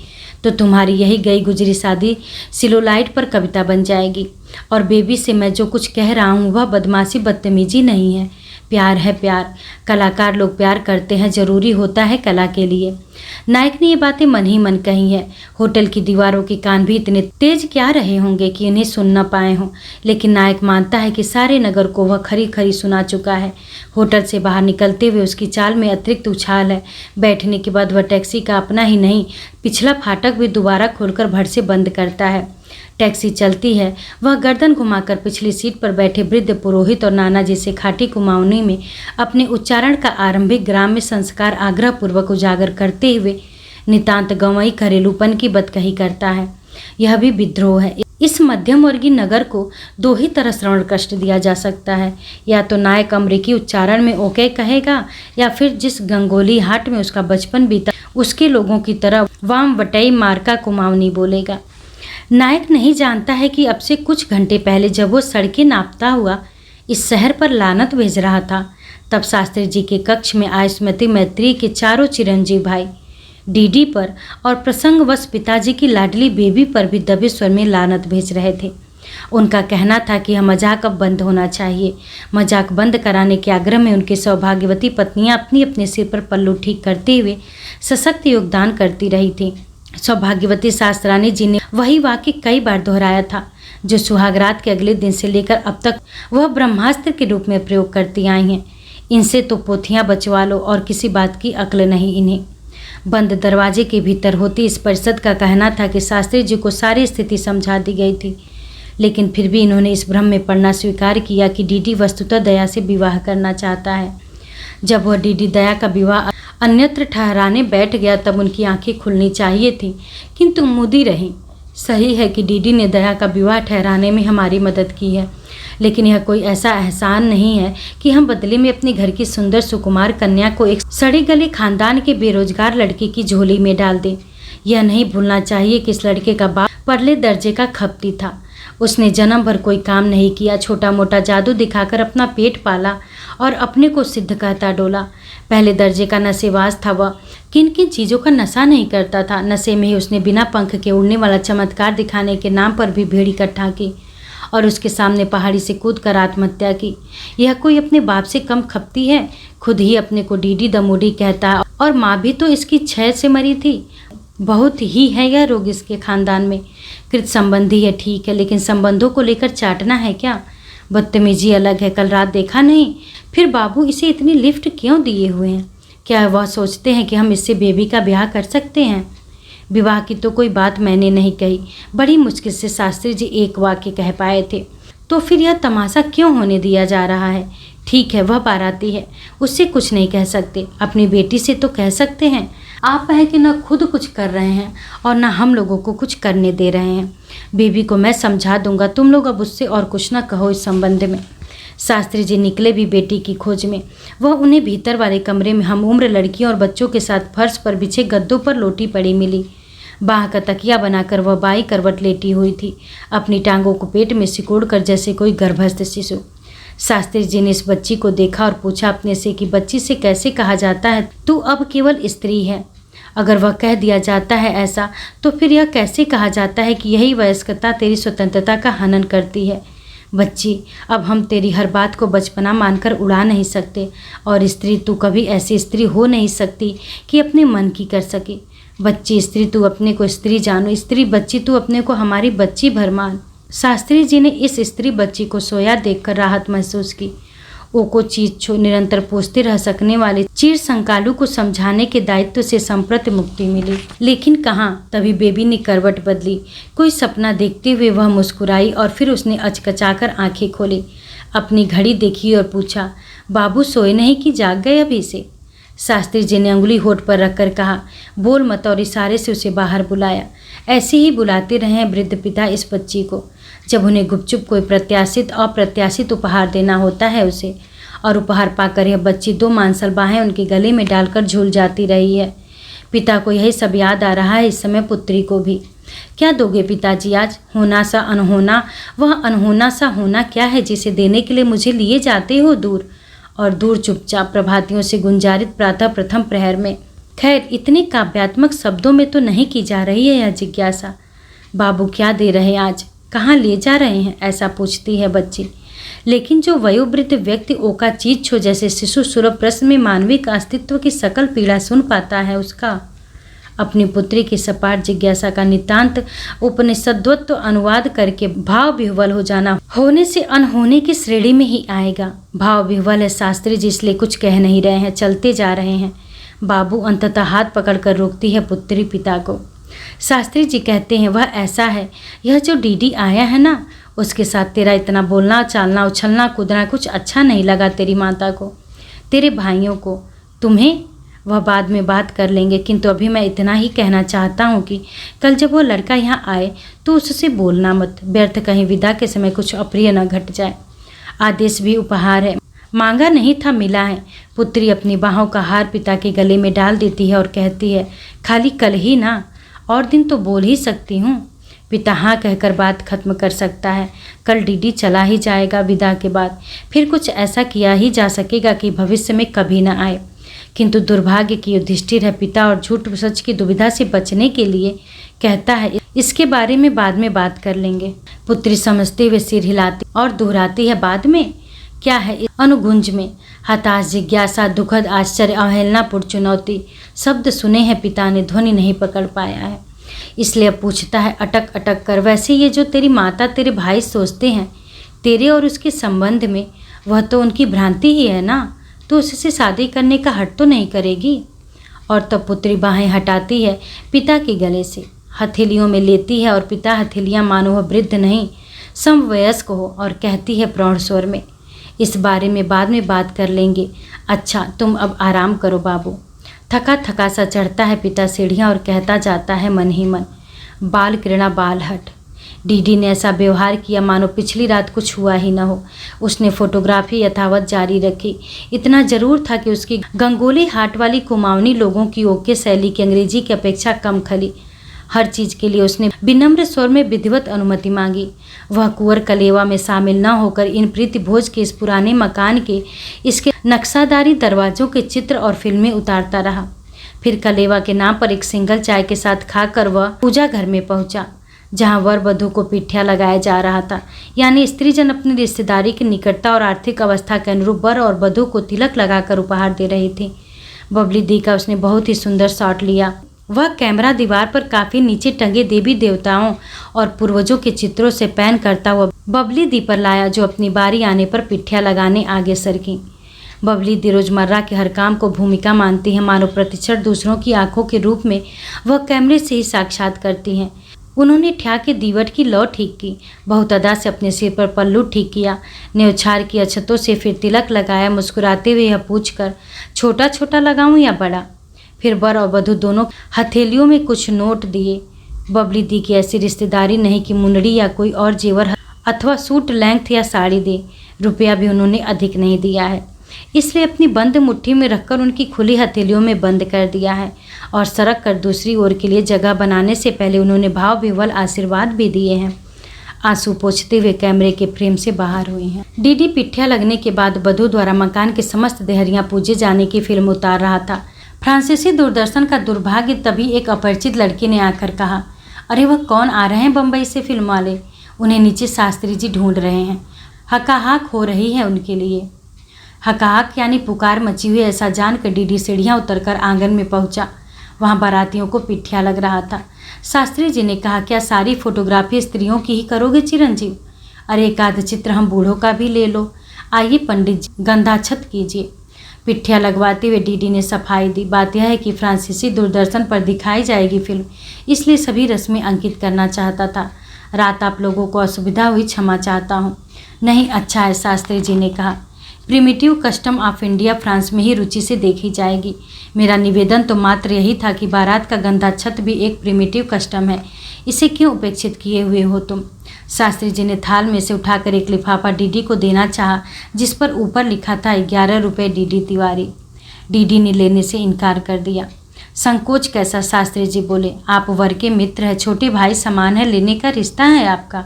तो तुम्हारी यही गई गुजरी शादी सिलोलाइट पर कविता बन जाएगी। और बेबी से मैं जो कुछ कह रहा हूँ वह बदमाशी बदतमीजी नहीं है। प्यार है प्यार। कलाकार लोग प्यार करते हैं, जरूरी होता है कला के लिए। नायक ने ये बातें मन ही मन कही है। होटल की दीवारों के कान भी इतने तेज क्या रहे होंगे कि इन्हें सुन न पाए हों, लेकिन नायक मानता है कि सारे नगर को वह खरी खरी सुना चुका है। होटल से बाहर निकलते हुए उसकी चाल में अतिरिक्त उछाल है। बैठने के बाद वह टैक्सी का अपना ही नहीं पिछला फाटक भी दोबारा खोलकर भर से बंद करता है। टैक्सी चलती है। वह गर्दन घुमाकर पिछली सीट पर बैठे वृद्ध पुरोहित और नाना जी से खाटी कुमाऊनी में अपने उच्चारण का आरंभिक ग्राम्य संस्कार आग्रह पूर्वक उजागर करते हुए नितांत गंवई घरेलूपन की बदकही करता है। यह भी विद्रोह है। इस मध्यम वर्गीय नगर को 2 ही तरह श्रवण कष्ट दिया जा सकता है। या तो नायक अमरीकी उच्चारण में ओके कहेगा, या फिर जिस गंगोली हाट में उसका बचपन बीता उसके लोगों की तरह वाम वटई मार्का कुमाऊनी बोलेगा। नायक नहीं जानता है कि अब से कुछ घंटे पहले जब वो सड़कें नापता हुआ इस शहर पर लानत भेज रहा था, तब शास्त्री जी के कक्ष में आए स्मृति मैत्री के चारों चिरंजीव भाई डीडी पर और प्रसंगवश पिताजी की लाडली बेबी पर भी दबे स्वर में लानत भेज रहे थे। उनका कहना था कि यह मजाक अब बंद होना चाहिए। मजाक बंद कराने के आग्रह में उनके सौभाग्यवती पत्नियां अपनी अपने सिर पर पल्लू ठीक करते हुए सशक्त योगदान करती रही थी। सौभाग्यवती शास्त्रानी जी ने वही वाक्य कई बार दोहराया था। जो सुहागरात के अगले दिन से लेकर अब तक वह ब्रह्मास्त्र के रूप में प्रयोग करती आई हैं। इनसे तो पोथियां बचवा लो और किसी बात की अक्ल नहीं इन्हें। बंद दरवाजे के भीतर होती इस परिषद का कहना था कि शास्त्री जी को सारी स्थिति समझा दी गई थी, लेकिन फिर भी इन्होंने इस भ्रम में पड़ना स्वीकार किया कि डीडी वस्तुतः दया से विवाह करना चाहता है। जब वह डीडी दया का विवाह अन्यत्र ठहराने बैठ गया तब उनकी आंखें खुलनी चाहिए थी, किंतु मुदी रही। सही है कि डीडी ने दया का विवाह ठहराने में हमारी मदद की है, लेकिन यह कोई ऐसा एहसान नहीं है कि हम बदले में अपने घर की सुंदर सुकुमार कन्या को एक सड़े गले खानदान के बेरोजगार लड़के की झोली में डाल दें। यह नहीं भूलना चाहिए कि इस लड़के का बाप परले दर्जे का खपती था। उसने जन्म भर कोई काम नहीं किया, छोटा मोटा जादू दिखाकर अपना पेट पाला और अपने को सिद्ध कहता डोला। पहले दर्जे का नशेबाज था वह, किन किन चीज़ों का नशा नहीं करता था। नशे में ही उसने बिना पंख के उड़ने वाला चमत्कार दिखाने के नाम पर भी भीड़ इकट्ठा की और उसके सामने पहाड़ी से कूद कर आत्महत्या की। यह कोई अपने बाप से कम खपती है? खुद ही अपने को डीडी दमोडी कहता है और माँ भी तो इसकी क्षय से मरी थी। बहुत ही है यह रोग इसके खानदान में। कृत संबंधी है ठीक है, लेकिन संबंधों को लेकर चाटना है क्या? बदतमीजी अलग है, कल रात देखा नहीं? फिर बाबू इसे इतनी लिफ्ट क्यों दिए हुए हैं? क्या वह सोचते हैं कि हम इससे बेबी का ब्याह कर सकते हैं? विवाह की तो कोई बात मैंने नहीं कही, बड़ी मुश्किल से शास्त्री जी एक वाक्य कह पाए थे। तो फिर यह तमाशा क्यों होने दिया जा रहा है? ठीक है, वह बाराती है, उससे कुछ नहीं कह सकते, अपनी बेटी से तो कह सकते हैं। आप है कि न खुद कुछ कर रहे हैं और न हम लोगों को कुछ करने दे रहे हैं। बेबी को मैं समझा दूंगा, तुम लोग अब उससे और कुछ न कहो इस संबंध में। शास्त्री जी निकले भी बेटी की खोज में। वह उन्हें भीतर वाले कमरे में हम उम्र लड़कियों और बच्चों के साथ फर्श पर बिछे गद्दों पर लोटी पड़ी मिली। बाह का तकिया बनाकर वह बाई करवट लेटी हुई थी, अपनी टांगों को पेट में सिकोड़ कर जैसे कोई गर्भस्थ शिशु। शास्त्री जी ने इस बच्ची को देखा और पूछा अपने से कि बच्ची से कैसे कहा जाता है तू अब केवल स्त्री है? अगर वह कह दिया जाता है ऐसा, तो फिर यह कैसे कहा जाता है कि यही वयस्कता तेरी स्वतंत्रता का हनन करती है? बच्ची, अब हम तेरी हर बात को बचपना मानकर उड़ा नहीं सकते, और स्त्री तू कभी ऐसी स्त्री हो नहीं सकती कि अपने मन की कर सके। बच्ची स्त्री तू अपने को स्त्री जानो, स्त्री बच्ची तू अपने को हमारी बच्ची भर मान। शास्त्री जी ने इस स्त्री बच्ची को सोया देखकर राहत महसूस की। ओ को चीज छो निरंतर पूछते रह सकने वाले चीर संकालू को समझाने के दायित्व से संप्रति मुक्ति मिली। लेकिन कहाँ, तभी बेबी ने करवट बदली। कोई सपना देखते हुए वह मुस्कुराई और फिर उसने अचकचाकर आंखें खोली, अपनी घड़ी देखी और पूछा, बाबू सोए नहीं कि जाग गए अभी से? शास्त्री जी ने अंगुली होठ पर रखकर कहा, बोल मत, और इशारे से उसे बाहर बुलाया। ऐसे ही बुलाते रहे वृद्ध पिता इस बच्ची को। जब उन्हें गुपचुप कोई प्रत्याशित अप्रत्याशित उपहार देना होता है उसे, और उपहार पाकर यह बच्ची दो मांसल बाहें उनके गले में डालकर झूल जाती रही है। पिता को यही सब याद आ रहा है इस समय पुत्री को भी। क्या दोगे पिताजी आज? होना सा अनहोना, वह अनहोना सा होना क्या है जिसे देने के लिए मुझे लिए जाते हो दूर और दूर, चुपचाप प्रभातियों से गुंजारित प्रातः प्रथम प्रहर में। खैर, इतने काव्यात्मक शब्दों में तो नहीं की जा रही है यह जिज्ञासा। बाबू क्या दे रहे आज, कहाँ ले जा रहे हैं, ऐसा पूछती है बच्ची। लेकिन जो वयोवृद्ध व्यक्ति ओका चीज छो जैसे शिशु सुलभ प्रश्न में मानविक अस्तित्व की सकल पीड़ा सुन पाता है, उसका अपनी पुत्री की सपाट जिज्ञासा का नितांत उपनिषद्वत्व अनुवाद करके भाव विह्वल हो जाना होने से अनहोने की श्रेणी में ही आएगा। भाव विह्वल है शास्त्री जी, इसलिए कुछ कह नहीं रहे हैं, चलते जा रहे हैं। बाबू अंततः हाथ पकड़कर रोकती है पुत्री पिता को। शास्त्री जी कहते हैं, वह ऐसा है, यह जो डीडी आया है ना, उसके साथ तेरा इतना बोलना चालना उछलना कूदना कुछ अच्छा नहीं लगा तेरी माता को, तेरे भाइयों को, तुम्हें। वह बाद में बात कर लेंगे, किंतु अभी मैं इतना ही कहना चाहता हूँ कि कल जब वो लड़का यहाँ आए तो उससे बोलना मत, व्यर्थ कहीं विदा के समय कुछ अप्रिय न घट जाए। आदेश भी उपहार है, मांगा नहीं था, मिला है। पुत्री अपनी बाहों का हार पिता के गले में डाल देती है और कहती है, खाली कल ही ना, और दिन तो बोल ही सकती हूँ। पिता हाँ कहकर बात खत्म कर सकता है। कल डीडी चला ही जाएगा विदा के बाद, फिर कुछ ऐसा किया ही जा सकेगा कि भविष्य में कभी न आए। किंतु दुर्भाग्य की युधिष्ठिर है, पिता और झूठ सच की दुविधा से बचने के लिए कहता है, इसके बारे में बाद में बात कर लेंगे। पुत्री समझते हुए सिर हिलाती और दोहराती है, बाद में क्या है? अनुगुंज में हताश, जिज्ञासा, दुखद, आश्चर्य, अवहेलनापूर्ण चुनौती शब्द सुने हैं पिता ने, ध्वनि नहीं पकड़ पाया है। इसलिए अब पूछता है अटक अटक कर, वैसे ये जो तेरी माता तेरे भाई सोचते हैं तेरे और उसके संबंध में, वह तो उनकी भ्रांति ही है ना। तो उससे शादी करने का हट तो नहीं करेगी। और तब पुत्री बाहें हटाती है पिता के गले से, हथेलियों में लेती है और पिता हथेलियां मानो वह वृद्ध नहीं समवयस्क हो, और कहती है प्रौढ़ स्वर में, इस बारे में बाद में बात कर लेंगे। अच्छा तुम अब आराम करो बाबू। थका थका सा चढ़ता है पिता सीढ़ियाँ और कहता जाता है मन ही मन, बाल कृणा बाल हट। डीडी ने ऐसा व्यवहार किया मानो पिछली रात कुछ हुआ ही न हो। उसने फोटोग्राफी यथावत जारी रखी। इतना जरूर था कि उसकी गंगोली हाट वाली कुमाऊनी लोगों की ओके शैली की अंग्रेजी की अपेक्षा कम खली। हर चीज़ के लिए उसने विनम्र स्वर में विधिवत अनुमति मांगी। वह कुंवर कलेवा में शामिल न होकर इन प्रीति भोज के इस पुराने मकान के इसके नक्शादारी दरवाजों के चित्र और फिल्में उतारता रहा। फिर कलेवा के नाम पर एक सिंगल चाय के साथ खाकर वह पूजा घर में पहुंचा, जहां वर वधू को पिठिया लगाया जा रहा था। यानी स्त्रीजन अपनी रिश्तेदारी की निकटता और आर्थिक अवस्था के अनुरूप वर और वधू को तिलक लगाकर उपहार दे रही थी। बबली दी का उसने बहुत ही सुंदर शॉट लिया। वह कैमरा दीवार पर काफी नीचे टंगे देवी देवताओं और पूर्वजों के चित्रों से पैन करता हुआ बबली दी पर लाया, जो अपनी बारी आने पर पिठिया लगाने आगे सरकी। बबली दी रोजमर्रा के हर काम को भूमिका मानती है, मानो प्रतिक्षण दूसरों की आंखों के रूप में वह कैमरे से ही साक्षात करती हैं। उन्होंने ठ्या के दीवट की लौ ठीक की, बहुत अदा से अपने सिर पर पल्लू ठीक किया, न्योछार की अछतों से फिर तिलक लगाया, मुस्कुराते हुए यह पूछकर छोटा छोटा लगाऊं या बड़ा। फिर वर और वधू दोनों हथेलियों में कुछ नोट दिए। बबली दी की ऐसी रिश्तेदारी नहीं कि मुंडरी या कोई और जेवर अथवा सूट लेंथ या साड़ी दे। रुपया भी उन्होंने अधिक नहीं दिया है, इसलिए अपनी बंद मुट्ठी में रखकर उनकी खुली हथेलियों में बंद कर दिया है। और सरक कर दूसरी ओर के लिए जगह बनाने से पहले उन्होंने भाव विह्वल आशीर्वाद भी दिए हैं। आंसू पोंछते हुए कैमरे के फ्रेम से बाहर हुई हैं। डीडी पिठिया लगने के बाद वधू द्वारा मकान के समस्त देहरियां पूजे जाने की फिल्म उतार रहा था। फ्रांसीसी दूरदर्शन का दुर्भाग्य, तभी एक अपरिचित लड़की ने आकर कहा, अरे वह कौन आ रहे हैं बम्बई से फिल्म वाले, उन्हें नीचे शास्त्री जी ढूंढ रहे हैं। हकाहाक हो रही है उनके लिए। हकाहाक यानी पुकार मची हुई, ऐसा जानकर डीडी सीढ़ियाँ उतरकर आंगन में पहुंचा। वहाँ बारातियों को पिठिया लग रहा था। शास्त्री जी ने कहा, क्या सारी फोटोग्राफी स्त्रियों की ही करोगे चिरंजीव? अरे एक आध चित्र हम बूढ़ों का भी ले लो। आइए पंडित जी, गंधाक्षत कीजिए। पिठिया लगवाते हुए डीडी ने सफाई दी, बात यह है कि फ्रांसीसी दूरदर्शन पर दिखाई जाएगी फिल्म, इसलिए सभी रस्में अंकित करना चाहता था। रात आप लोगों को असुविधा हुई, क्षमा चाहता हूँ। नहीं, अच्छा है, शास्त्री जी ने कहा। Primitive custom of India France में ही रुचि से देखी जाएगी। मेरा निवेदन तो मात्र यही था कि बारात का गंधाक्षत भी एक प्रिमिटिव कस्टम है, इसे क्यों उपेक्षित किए हुए हो तुम? शास्त्री जी ने थाल में से उठाकर एक लिफाफा डीडी को देना चाहा, जिस पर ऊपर लिखा था 11 रुपये डीडी तिवारी। डीडी ने लेने से इनकार कर दिया। संकोच कैसा? शास्त्री जी बोले, आप वर के मित्र हैं, छोटे भाई समान है, लेने का रिश्ता है आपका।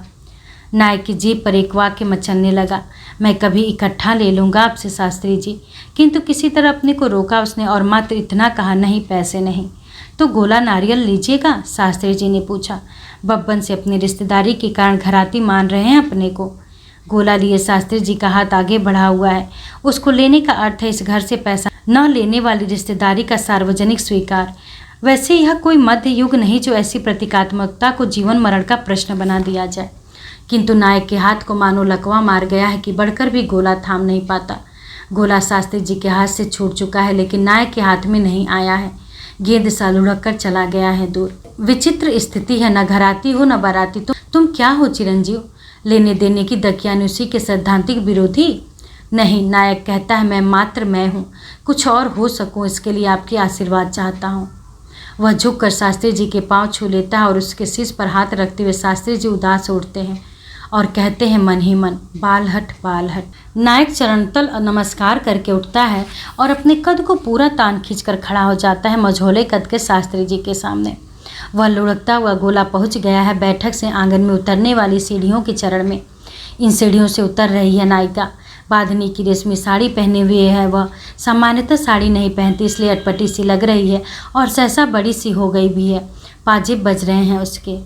नायक की जीभ पर एक वाक्य मचलने लगा, मैं कभी इकट्ठा ले लूँगा आपसे शास्त्री जी। किंतु किसी तरह अपने को रोका उसने और मात्र इतना कहा, नहीं पैसे नहीं। तो गोला नारियल लीजिएगा? शास्त्री जी ने पूछा। बब्बन से अपनी रिश्तेदारी के कारण घराती मान रहे हैं अपने को। गोला लिए शास्त्री जी का हाथ आगे बढ़ा हुआ है। उसको लेने का अर्थ है इस घर से पैसा न लेने वाली रिश्तेदारी का सार्वजनिक स्वीकार। वैसे यह कोई मध्य युग नहीं जो ऐसी प्रतीकात्मकता को जीवन मरण का प्रश्न बना दिया जाए। किंतु नायक के हाथ को मानो लकवा मार गया है कि बढ़कर भी गोला थाम नहीं पाता। गोला शास्त्री जी के हाथ से छूट चुका है, लेकिन नायक के हाथ में नहीं आया है। गेंद सा लुढ़क कर चला गया है दूर। विचित्र स्थिति है, न घराती हो न बाराती। तुम क्या हो चिरंजीव? लेने देने की दकियानुसी के सैद्धांतिक विरोधी? नहीं, नायक कहता है, मैं मात्र मैं हूँ, कुछ और हो सकूँ इसके लिए आपके आशीर्वाद चाहता हूँ। वह झुककर शास्त्री जी के पांव छू लेता है और उसके शीश पर हाथ रखते हुए शास्त्री जी उदास उठते हैं और कहते हैं मन ही मन, बाल हट बाल हट। नायक चरणतल नमस्कार करके उठता है और अपने कद को पूरा तान खींचकर खड़ा हो जाता है मझोले कद के शास्त्री जी के सामने। वह लुढ़कता हुआ गोला पहुंच गया है बैठक से आंगन में उतरने वाली सीढ़ियों के चरण में। इन सीढ़ियों से उतर रही है नायिका। बांधनी की रेशमी साड़ी पहने हुए है। वह सामान्यतः साड़ी नहीं पहनती, इसलिए अटपटी सी लग रही है और सहसा बड़ी सी हो गई भी है। पाजेब बज रहे हैं उसके।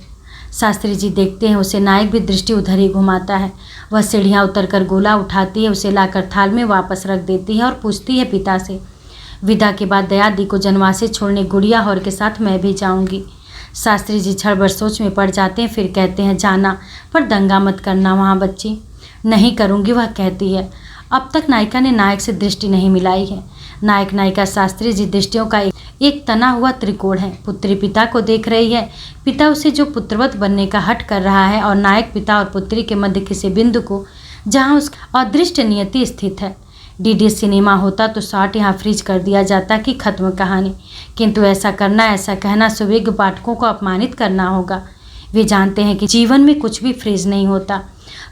शास्त्री जी देखते हैं उसे। नायक भी दृष्टि उधर ही घुमाता है। वह सीढ़ियाँ उतरकर गोला उठाती है, उसे लाकर थाल में वापस रख देती है और पूछती है पिता से, विदा के बाद दया दी को जनवासे छोड़ने गुड़िया हौर के साथ मैं भी जाऊंगी। शास्त्री जी क्षण भर सोच में पड़ जाते हैं, फिर कहते हैं, जाना, पर दंगा मत करना वहाँ बच्ची। नहीं करूँगी, वह कहती है। अब तक नायिका ने नायक से दृष्टि नहीं मिलाई है। नायक नायिका शास्त्री जी दृष्टियों का एक तना हुआ त्रिकोण है। पुत्री पिता को देख रही है, पिता उसे जो पुत्रवत बनने का हठ कर रहा है, और नायक पिता और पुत्री के मध्य किसी बिंदु को जहाँ उसकी अदृष्ट नियति स्थित है। डीडी सिनेमा होता तो शॉट यहाँ फ्रीज कर दिया जाता कि खत्म कहानी, किंतु ऐसा करना, ऐसा कहना सुविज्ञ पाठकों को अपमानित करना होगा। वे जानते हैं कि जीवन में कुछ भी फ्रीज नहीं होता।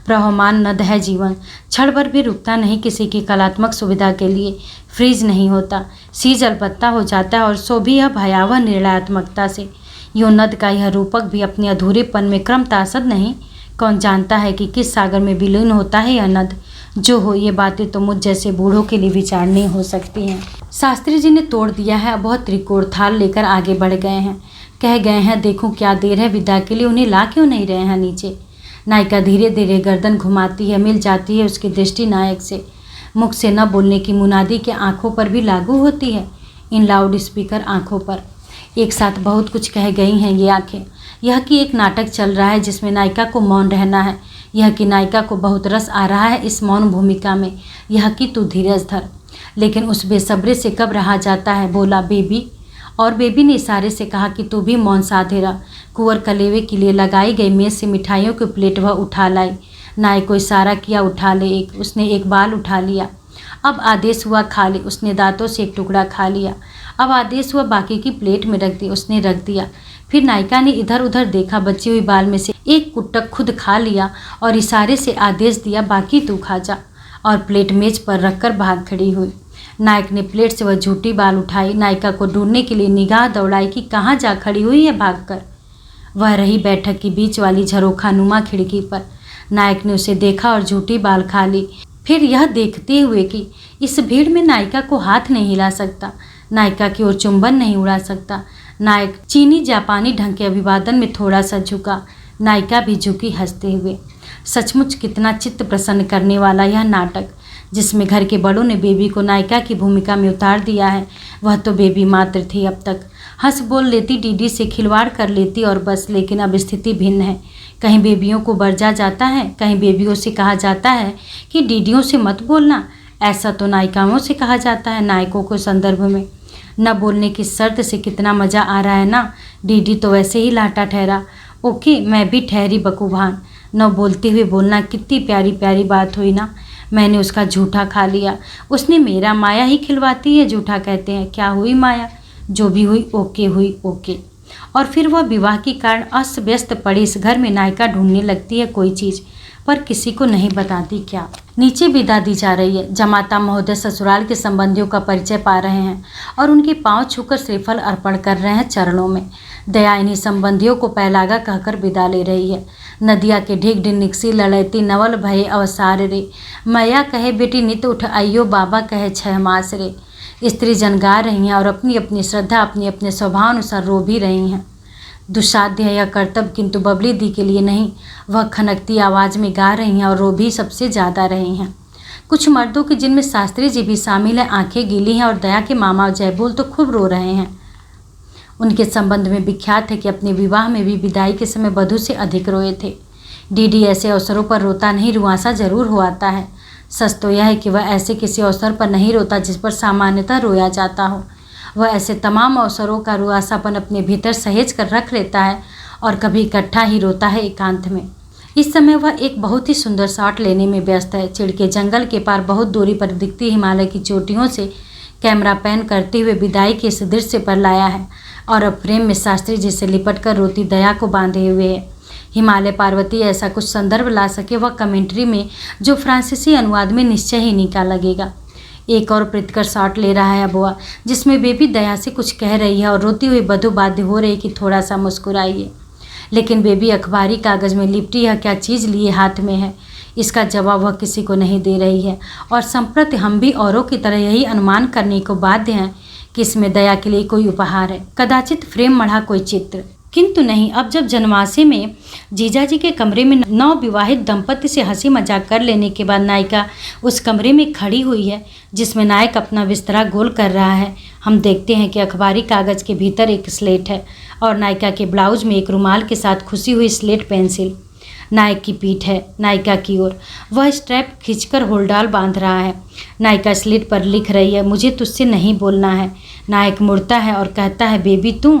प्रवहमान नद है जीवन, क्षण भर भी रुकता नहीं। किसी की कलात्मक सुविधा के लिए फ्रीज नहीं होता, सीज अलबत्ता हो जाता है, और सो भी यह भयावह निर्णयात्मकता से। यूं नद का यह रूपक भी अपने अधूरेपन में क्रम तासद नहीं। कौन जानता है कि किस सागर में विलीन होता है यह नद। जो हो, ये बातें तो मुझ जैसे बूढ़ों के लिए विचारणीय हो सकती हैं। शास्त्री जी ने तोड़ दिया है। बहुत त्रिकोण थाल लेकर आगे बढ़ गए हैं। कह गए हैं, देखूं क्या देर है विदा के लिए, उन्हें ला क्यों नहीं रहे हैं नीचे। नायिका धीरे धीरे गर्दन घुमाती है, मिल जाती है उसकी दृष्टि नायक से। मुख से न बोलने की मुनादी के आंखों पर भी लागू होती है, इन लाउड स्पीकर आंखों पर। एक साथ बहुत कुछ कह गई हैं ये आंखें। यह कि एक नाटक चल रहा है जिसमें नायिका को मौन रहना है। यह कि नायिका को बहुत रस आ रहा है इस मौन भूमिका में। यह कि तू धीरज धर। लेकिन उस बेसब्रे से कब रहा जाता है। बोला, बेबी। और बेबी ने इशारे से कहा कि तू भी मौन साधे रह। कुंवर कलेवे के लिए लगाई गई मेज से मिठाइयों की प्लेट वह उठा लाई। नायक को इशारा किया, उठा ले एक। उसने एक बाल उठा लिया। अब आदेश हुआ, खा ले। उसने दांतों से एक टुकड़ा खा लिया। अब आदेश हुआ, बाकी की प्लेट में रख दी। उसने रख दिया। फिर नायिका ने इधर उधर देखा, बची हुई बाल में से एक कुट्टक खुद खा लिया और इशारे से आदेश दिया, बाकी तू खा जा। और प्लेट मेज पर रखकर भाग खड़ी हुई। नायक ने प्लेट से वह झूठी बाल उठाई, नायिका को ढूंढने के लिए निगाह दौड़ाई कि कहाँ जा खड़ी हुई है भागकर। वह रही बैठक की बीच वाली झरोखा नुमा खिड़की पर। नायक ने उसे देखा और झूठी बाल खा ली। फिर यह देखते हुए कि इस भीड़ में नायिका को हाथ नहीं हिला सकता, नायिका की ओर चुंबन नहीं उड़ा सकता। नायक चीनी जापानी ढंग के अभिवादन में थोड़ा सा झुका, नायिका भी झुकी हंसते हुए। सचमुच कितना चित्त प्रसन्न करने वाला यह नाटक, जिसमें घर के बड़ों ने बेबी को नायिका की भूमिका में उतार दिया है। वह तो बेबी मात्र थी अब तक। हंस बोल लेती, डीडी से खिलवाड़ कर लेती और बस। लेकिन अब स्थिति भिन्न है। कहीं बेबियों को बरजा जाता है, कहीं बेबियों से कहा जाता है कि डीडियों से मत बोलना। ऐसा तो नायिकाओं से कहा जाता है नायकों को संदर्भ में। न बोलने की शर्त से कितना मज़ा आ रहा है ना। डीडी तो वैसे ही लाटा ठहरा। ओके, मैं भी ठहरी बकूभान। न बोलते हुए बोलना कितनी प्यारी प्यारी बात हुई ना। मैंने उसका झूठा खा लिया, उसने मेरा। माया ही खिलवाती है, झूठा कहते हैं। क्या हुई माया? जो भी हुई ओके हुई, ओके। और फिर वह विवाह के कारण अस्त व्यस्त पड़ी इस घर में नायिका ढूंढने लगती है कोई चीज़, पर किसी को नहीं बताती क्या। नीचे विदा दी जा रही है। जमाता महोदय ससुराल के संबंधियों का परिचय पा रहे हैं और उनके पांव छूकर श्रीफल अर्पण कर रहे हैं चरणों में। दया इन्हीं संबंधियों को पहलागा कहकर विदा ले रही है। नदिया के ढीक डिनिक्सी लड़ैती नवल भये अवसार रे। मैया कहे बेटी नित उठ आइयो, बाबा कहे 6 मास रे। स्त्री जन गा रही हैं और अपनी अपनी श्रद्धा अपने अपने स्वभाव अनुसार रो भी रही हैं। दुस्साध्य है यह कर्तव्य, किंतु बबली दी के लिए नहीं। वह खनकती आवाज़ में गा रही हैं और रो भी सबसे ज़्यादा रही हैं। कुछ मर्दों की, जिनमें शास्त्री जी भी शामिल हैं, आंखें गीली हैं और दया के मामा जयबोल तो खूब रो रहे हैं। उनके संबंध में विख्यात है कि अपने विवाह में भी विदाई के समय वधू से अधिक रोए थे। डीडी ऐसे अवसरों पर रोता नहीं, रुआसा जरूर हो आता है। सच तो यह है कि वह ऐसे किसी अवसर पर नहीं रोता जिस पर सामान्यतः रोया जाता हो। वह ऐसे तमाम अवसरों का रुआसापन अपने भीतर सहेज कर रख लेता है और कभी इकट्ठा ही रोता है एकांत में। इस समय वह एक बहुत ही सुंदर शॉट लेने में व्यस्त है। चिड़ के जंगल के पार बहुत दूरी पर दिखती हिमालय की चोटियों से कैमरा पैन करते हुए विदाई के इस दृश्य पर लाया है और अब फ्रेम में शास्त्री जी से लिपट कर रोती दया को बांधे हुए है। हिमालय पार्वती ऐसा कुछ संदर्भ ला सके वह कमेंट्री में, जो फ्रांसीसी अनुवाद में निश्चय ही निका लगेगा। एक और प्रीतकर शॉट ले रहा है बुआ, जिसमें बेबी दया से कुछ कह रही है और रोती हुई बधू बाध्य हो रही कि थोड़ा सा मुस्कुराइए। लेकिन बेबी अखबारी कागज़ में लिपटी यह क्या चीज़ लिए हाथ में है, इसका जवाब वह किसी को नहीं दे रही है। और संप्रति हम भी औरों की तरह यही अनुमान करने को बाध्य हैं कि इसमें दया के लिए कोई उपहार है, कदाचित फ्रेम मढ़ा कोई चित्र। किंतु नहीं, अब जब जनवासे में जीजाजी के कमरे में नवविवाहित दंपति से हंसी मजाक कर लेने के बाद नायिका उस कमरे में खड़ी हुई है जिसमें नायक अपना बिस्तरा गोल कर रहा है, हम देखते हैं कि अखबारी कागज के भीतर एक स्लेट है और नायिका के ब्लाउज में एक रुमाल के साथ खुशी हुई स्लेट पेंसिल। नायक की पीठ है नायिका की ओर, वह स्ट्रैप खींचकर होल्डाल बांध रहा है। नायिका स्लेट पर लिख रही है, मुझे तुझसे नहीं बोलना है। नायक मुड़ता है और कहता है, बेबी तू?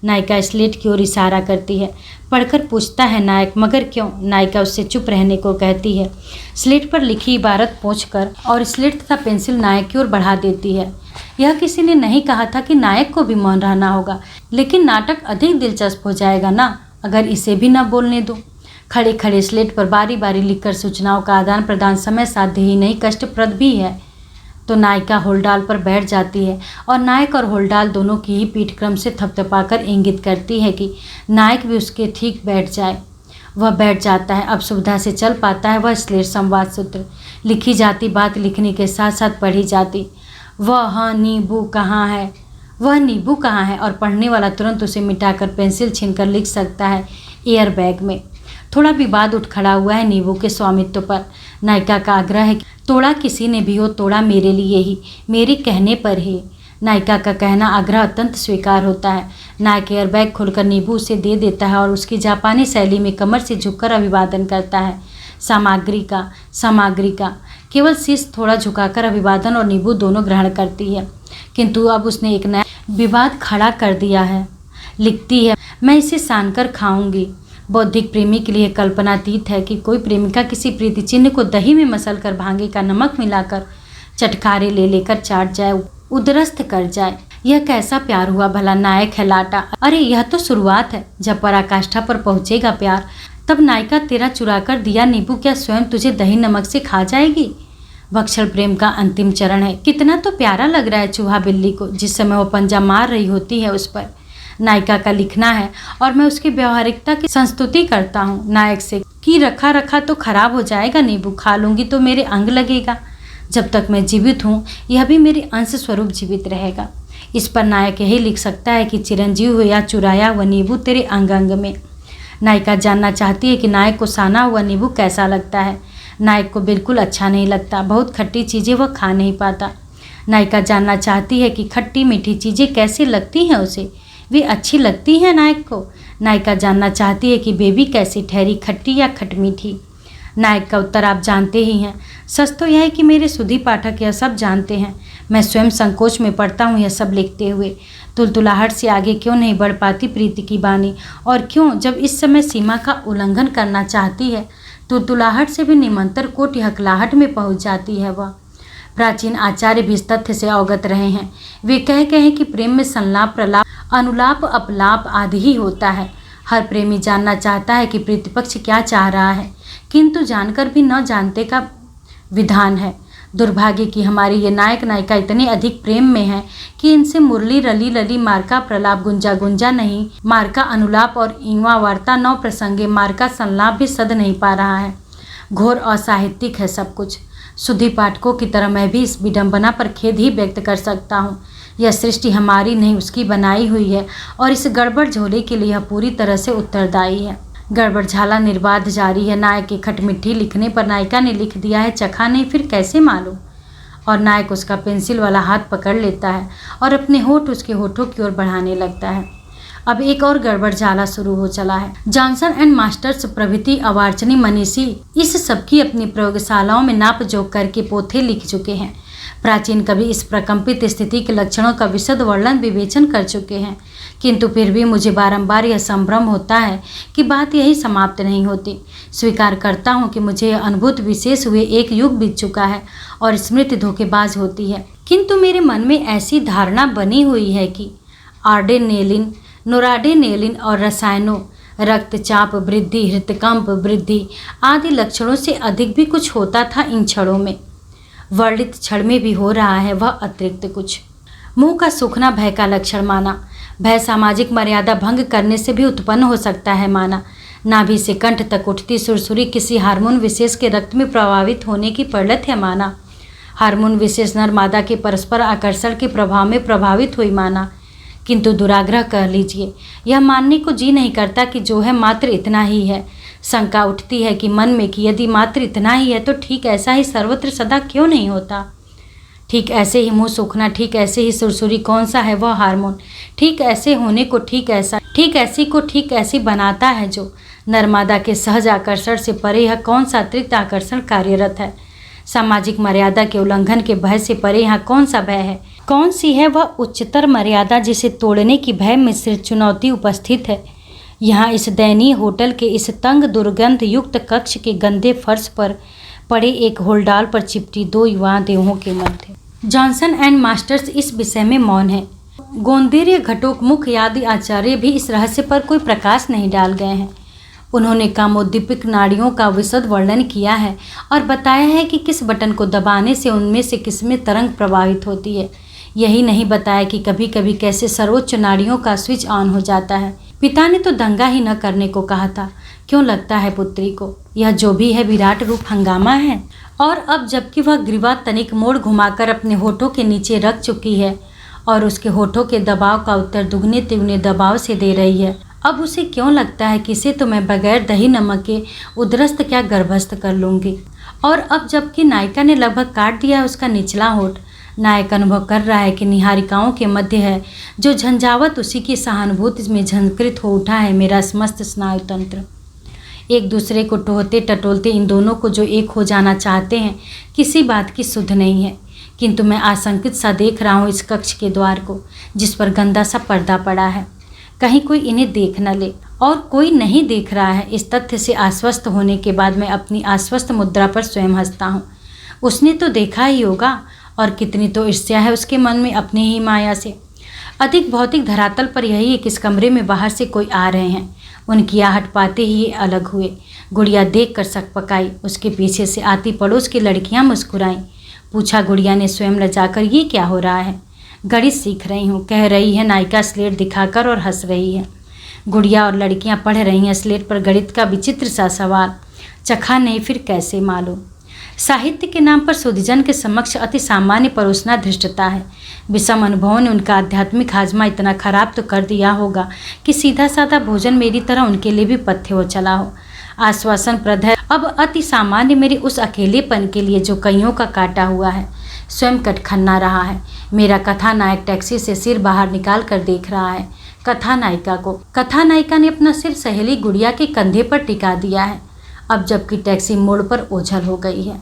नायिका स्लेट की ओर इशारा करती है। पढ़कर पूछता है नायक, मगर क्यों? नायिका उससे चुप रहने को कहती है। स्लेट पर लिखी इबारत पोंछकर और स्लेट तथा पेंसिल नायक की ओर बढ़ा देती है। यह किसी ने नहीं कहा था कि नायक को भी मौन रहना होगा, लेकिन नाटक अधिक दिलचस्प हो जाएगा ना अगर इसे भी न बोलने दो। खड़े खड़े स्लेट पर बारी बारी लिखकर सूचनाओं का आदान प्रदान समय साध्य ही नहीं कष्टप्रद भी है। तो नायिका होल्डाल पर बैठ जाती है और नायक और होल्डाल दोनों की ही पीठ क्रम से थपथपाकर इंगित करती है कि नायक भी उसके ठीक बैठ जाए। वह बैठ जाता है। अब सुविधा से चल पाता है वह स्लेट संवाद सूत्र। लिखी जाती बात लिखने के साथ साथ पढ़ी जाती। वह नींबू कहाँ है, वह नींबू कहाँ है, और पढ़ने वाला तुरंत उसे मिटाकर पेंसिल छीनकर लिख सकता है, एयर बैग में। थोड़ा विवाद उठ खड़ा हुआ है नींबू के स्वामित्व पर। नायिका का आग्रह है, तोड़ा किसी ने भी हो, तोड़ा मेरे लिए ही, मेरे कहने पर ही। नायिका का कहना आग्रह अत्यंत स्वीकार होता है। नायक एयर बैग खोलकर नींबू उसे दे देता है और उसकी जापानी शैली में कमर से झुककर अभिवादन करता है। सामग्री का केवल शीश थोड़ा झुकाकर अभिवादन और नींबू दोनों ग्रहण करती है। किंतु अब उसने एक नया विवाद खड़ा कर दिया है। लिखती है, मैं इसे सानकर खाऊंगी। बौद्धिक प्रेमी के लिए कल्पनातीत है कि कोई प्रेमिका किसी प्रीति चिन्ह को दही में मसलकर भांगे का नमक मिलाकर चटकारे ले लेकर चाट जाए, उदरस्त कर जाए। यह कैसा प्यार हुआ भला? नायक है लाटा। अरे यह तो शुरुआत है, जब पराकाष्ठा पर पहुंचेगा प्यार तब नायिका तेरा चुराकर दिया नींबू क्या स्वयं तुझे दही नमक से खा जाएगी? भक्षण प्रेम का अंतिम चरण है। कितना तो प्यारा लग रहा है चूहा बिल्ली को जिस समय वो पंजा मार रही होती है उस पर। नायिका का लिखना है और मैं उसकी व्यवहारिकता की संस्तुति करता हूँ नायक से कि रखा रखा तो खराब हो जाएगा, नींबू खा लूँगी तो मेरे अंग लगेगा। जब तक मैं जीवित हूँ यह भी मेरे अंश स्वरूप जीवित रहेगा। इस पर नायक यही लिख सकता है कि चिरंजीव हो या चुराया हुआ नींबू तेरे अंग अंग में। नायिका जानना चाहती है कि नायक को साना हुआ नींबू कैसा लगता है। नायक को बिल्कुल अच्छा नहीं लगता, बहुत खट्टी चीज़ें वह खा नहीं पाता। नायिका जानना चाहती है कि खट्टी मीठी चीज़ें कैसी लगती हैं उसे, वे अच्छी लगती हैं नायक को। नायिका जानना चाहती है कि बेबी कैसी ठहरी, खट्टी या खटमीठी। नायक का उत्तर आप जानते ही हैं। सच तो यह है कि मेरे सुधी पाठक यह सब जानते हैं। मैं स्वयं संकोच में पड़ता हूँ यह सब लिखते हुए। तुलतुलाहट से आगे क्यों नहीं बढ़ पाती प्रीति की बानी, और क्यों जब इस समय सीमा का उल्लंघन करना चाहती है तुलतुलाहट से भी निमंतर कोट हकलाहट में पहुँच जाती है वह। प्राचीन आचार्य भी इस तथ्य से अवगत रहे हैं। वे कह हैं कि प्रेम में संलाप प्रलाप अनुलाप अपलाप आदि ही होता है। हर प्रेमी जानना चाहता है कि प्रतिपक्ष क्या चाह रहा है, किंतु जानकर भी न जानते का विधान है। दुर्भाग्य की हमारी ये नायक नायिका इतने अधिक प्रेम में है कि इनसे मुरली रली लली मार्का प्रलाप गुंजा गुंजा नहीं, मार्का अनुलाप और इंवा वार्ता नौ प्रसंगे मार्का संलाप भी सद नहीं पा रहा है। घोर असाहित्यिक है सब कुछ। सुधी पाठकों की तरह मैं भी इस विडंबना पर खेद ही व्यक्त कर सकता हूँ। यह सृष्टि हमारी नहीं उसकी बनाई हुई है और इस गड़बड़ झोले के लिए यह पूरी तरह से उत्तरदायी है। गड़बड़ झाला निर्बाध जारी है। नायक की खटमिट्ठी लिखने पर नायिका ने लिख दिया है, चखा नहीं फिर कैसे मालूम। और नायक उसका पेंसिल वाला हाथ पकड़ लेता है और अपने होठ उसके होठों की ओर बढ़ाने लगता है। अब एक और गड़बड़ झाला शुरू हो चला है। जॉनसन एंड मास्टर्स प्रभृति अवार्चनी मनीषी इस सबकी अपनी प्रयोगशालाओं में नाप जोक करके पोथे लिख चुके हैं। प्राचीन कवि इस प्रकंपित स्थिति के लक्षणों का विशद वर्णन विवेचन कर चुके हैं, किंतु फिर भी मुझे बारंबार यह संभ्रम होता है कि बात यही समाप्त नहीं होती। स्वीकार करता हूँ कि मुझे यह अनुभूत विशेष हुए एक युग बीत चुका है और स्मृति धोखेबाज होती है, किंतु मेरे मन में ऐसी धारणा बनी हुई है कि आर्डेनेलिन, नोराडेनेलिन और रसायनों, रक्तचाप वृद्धि, हृतकंप वृद्धि आदि लक्षणों से अधिक भी कुछ होता था इन क्षणों में। वर्णित क्षण में भी हो रहा है वह अतिरिक्त कुछ। मुंह का सूखना भय का लक्षण माना। भय सामाजिक मर्यादा भंग करने से भी उत्पन्न हो सकता है माना। नाभि से कंठ तक उठती सुरसुरी किसी हार्मोन विशेष के रक्त में प्रभावित होने की प्रलत है माना। हार्मोन विशेष नर मादा के परस्पर आकर्षण के प्रभाव में प्रभावित हुई माना। किंतु दुराग्रह कह लीजिए, यह मानने को जी नहीं करता कि जो है मात्र इतना ही है। शंका उठती है कि मन में कि यदि मात्र इतना ही है तो ठीक ऐसा ही सर्वत्र सदा क्यों नहीं होता। ठीक ऐसे ही मुंह सूखना, ठीक ऐसे ही सुरसुरी, कौन सा है वह हार्मोन, ठीक ऐसे होने को ठीक ऐसी को ठीक ऐसी बनाता है जो नर्मदा के सहज आकर्षण से परे यह कौन सा अतिरिक्त आकर्षण कार्यरत है। सामाजिक मर्यादा के उल्लंघन के भय से परे यहाँ कौन सा भय है, कौन सी है वह उच्चतर मर्यादा जिसे तोड़ने की भय मिश्रित चुनौती उपस्थित है। यहाँ इस दयनीय होटल के इस तंग दुर्गंध युक्त कक्ष के गंदे फर्श पर पड़े एक होलडाल पर चिपटी 2 युवा देहों के मध्य जॉनसन एंड मास्टर्स इस विषय में मौन है। गोंदेर्य घटोत्मुख आदि आचार्य भी इस रहस्य पर कोई प्रकाश नहीं डाल गए हैं। उन्होंने कामोद्दीपक नाड़ियों का विशद वर्णन किया है और बताया है कि किस बटन को दबाने से उनमें से किसमें तरंग प्रभावित होती है। यही नहीं बताया कि कभी कभी कैसे सर्वोच्च नाड़ियों का स्विच ऑन हो जाता है। पिता ने तो दंगा ही न करने को कहा था, क्यों लगता है पुत्री को यह जो भी है विराट रूप हंगामा है। और अब जबकि वह ग्रीवा तनिक मोड़ घुमाकर अपने होठों के नीचे रख चुकी है और उसके होठों के दबाव का उत्तर दुगने तिगुने दबाव से दे रही है, अब उसे क्यों लगता है कि इसे तो मैं बगैर दही नमक के उदरस्त क्या गर्भस्थ कर लूँगी। और अब जबकि नायिका ने लगभग काट दिया उसका निचला होठ, नायक अनुभव कर रहा है कि निहारिकाओं के मध्य है जो झंझावत उसी की सहानुभूति में झंकृत हो उठा है मेरा समस्त स्नायु तंत्र। एक दूसरे को टोहते टटोलते इन दोनों को जो एक हो जाना चाहते हैं किसी बात की सुध नहीं है। किंतु मैं आशंकित सा देख रहा हूँ इस कक्ष के द्वार को जिस पर गंदा सा पर्दा पड़ा है, कहीं कोई इन्हें देख न ले। और कोई नहीं देख रहा है। इस तथ्य से आश्वस्त होने के बाद मैं अपनी आश्वस्त मुद्रा पर स्वयं हंसता हूँ। उसने तो देखा ही होगा और कितनी तो ईर्ष्या है उसके मन में अपनी ही माया से। अधिक भौतिक धरातल पर यही एक इस कमरे में बाहर से कोई आ रहे हैं। उनकी आहट पाते ही ये अलग हुए। गुड़िया देख कर सकपकाई। उसके पीछे से आती पड़ोस की लड़कियां मुस्कुराईं। पूछा गुड़िया ने स्वयं लजाकर, ये क्या हो रहा है। गणित सीख रही हूँ, कह रही है नायिका स्लेट दिखाकर और हंस रही है। गुड़िया और लड़कियां पढ़ रही हैं स्लेट पर गणित का विचित्र सा सवाल। चखा नहीं फिर कैसे मालूम। साहित्य के नाम पर सुधीजन के समक्ष अति सामान्य परोसना धृष्टता है। विषम अनुभवों ने उनका आध्यात्मिक हाजमा इतना खराब तो कर दिया होगा कि सीधा साधा भोजन मेरी तरह उनके लिए भी पथ्य हो चला हो। आश्वासन प्रद है अब अति सामान्य मेरे उस अकेलेपन के लिए जो कईयों का काटा हुआ है। स्वयं कटखन्ना रहा है। मेरा कथानायक टैक्सी से सिर बाहर निकाल कर देख रहा है कथानायिका को। कथानायिका ने अपना सिर सहेली गुड़िया के कंधे पर टिका दिया है अब जबकि टैक्सी मोड़ पर ओझल हो गई है।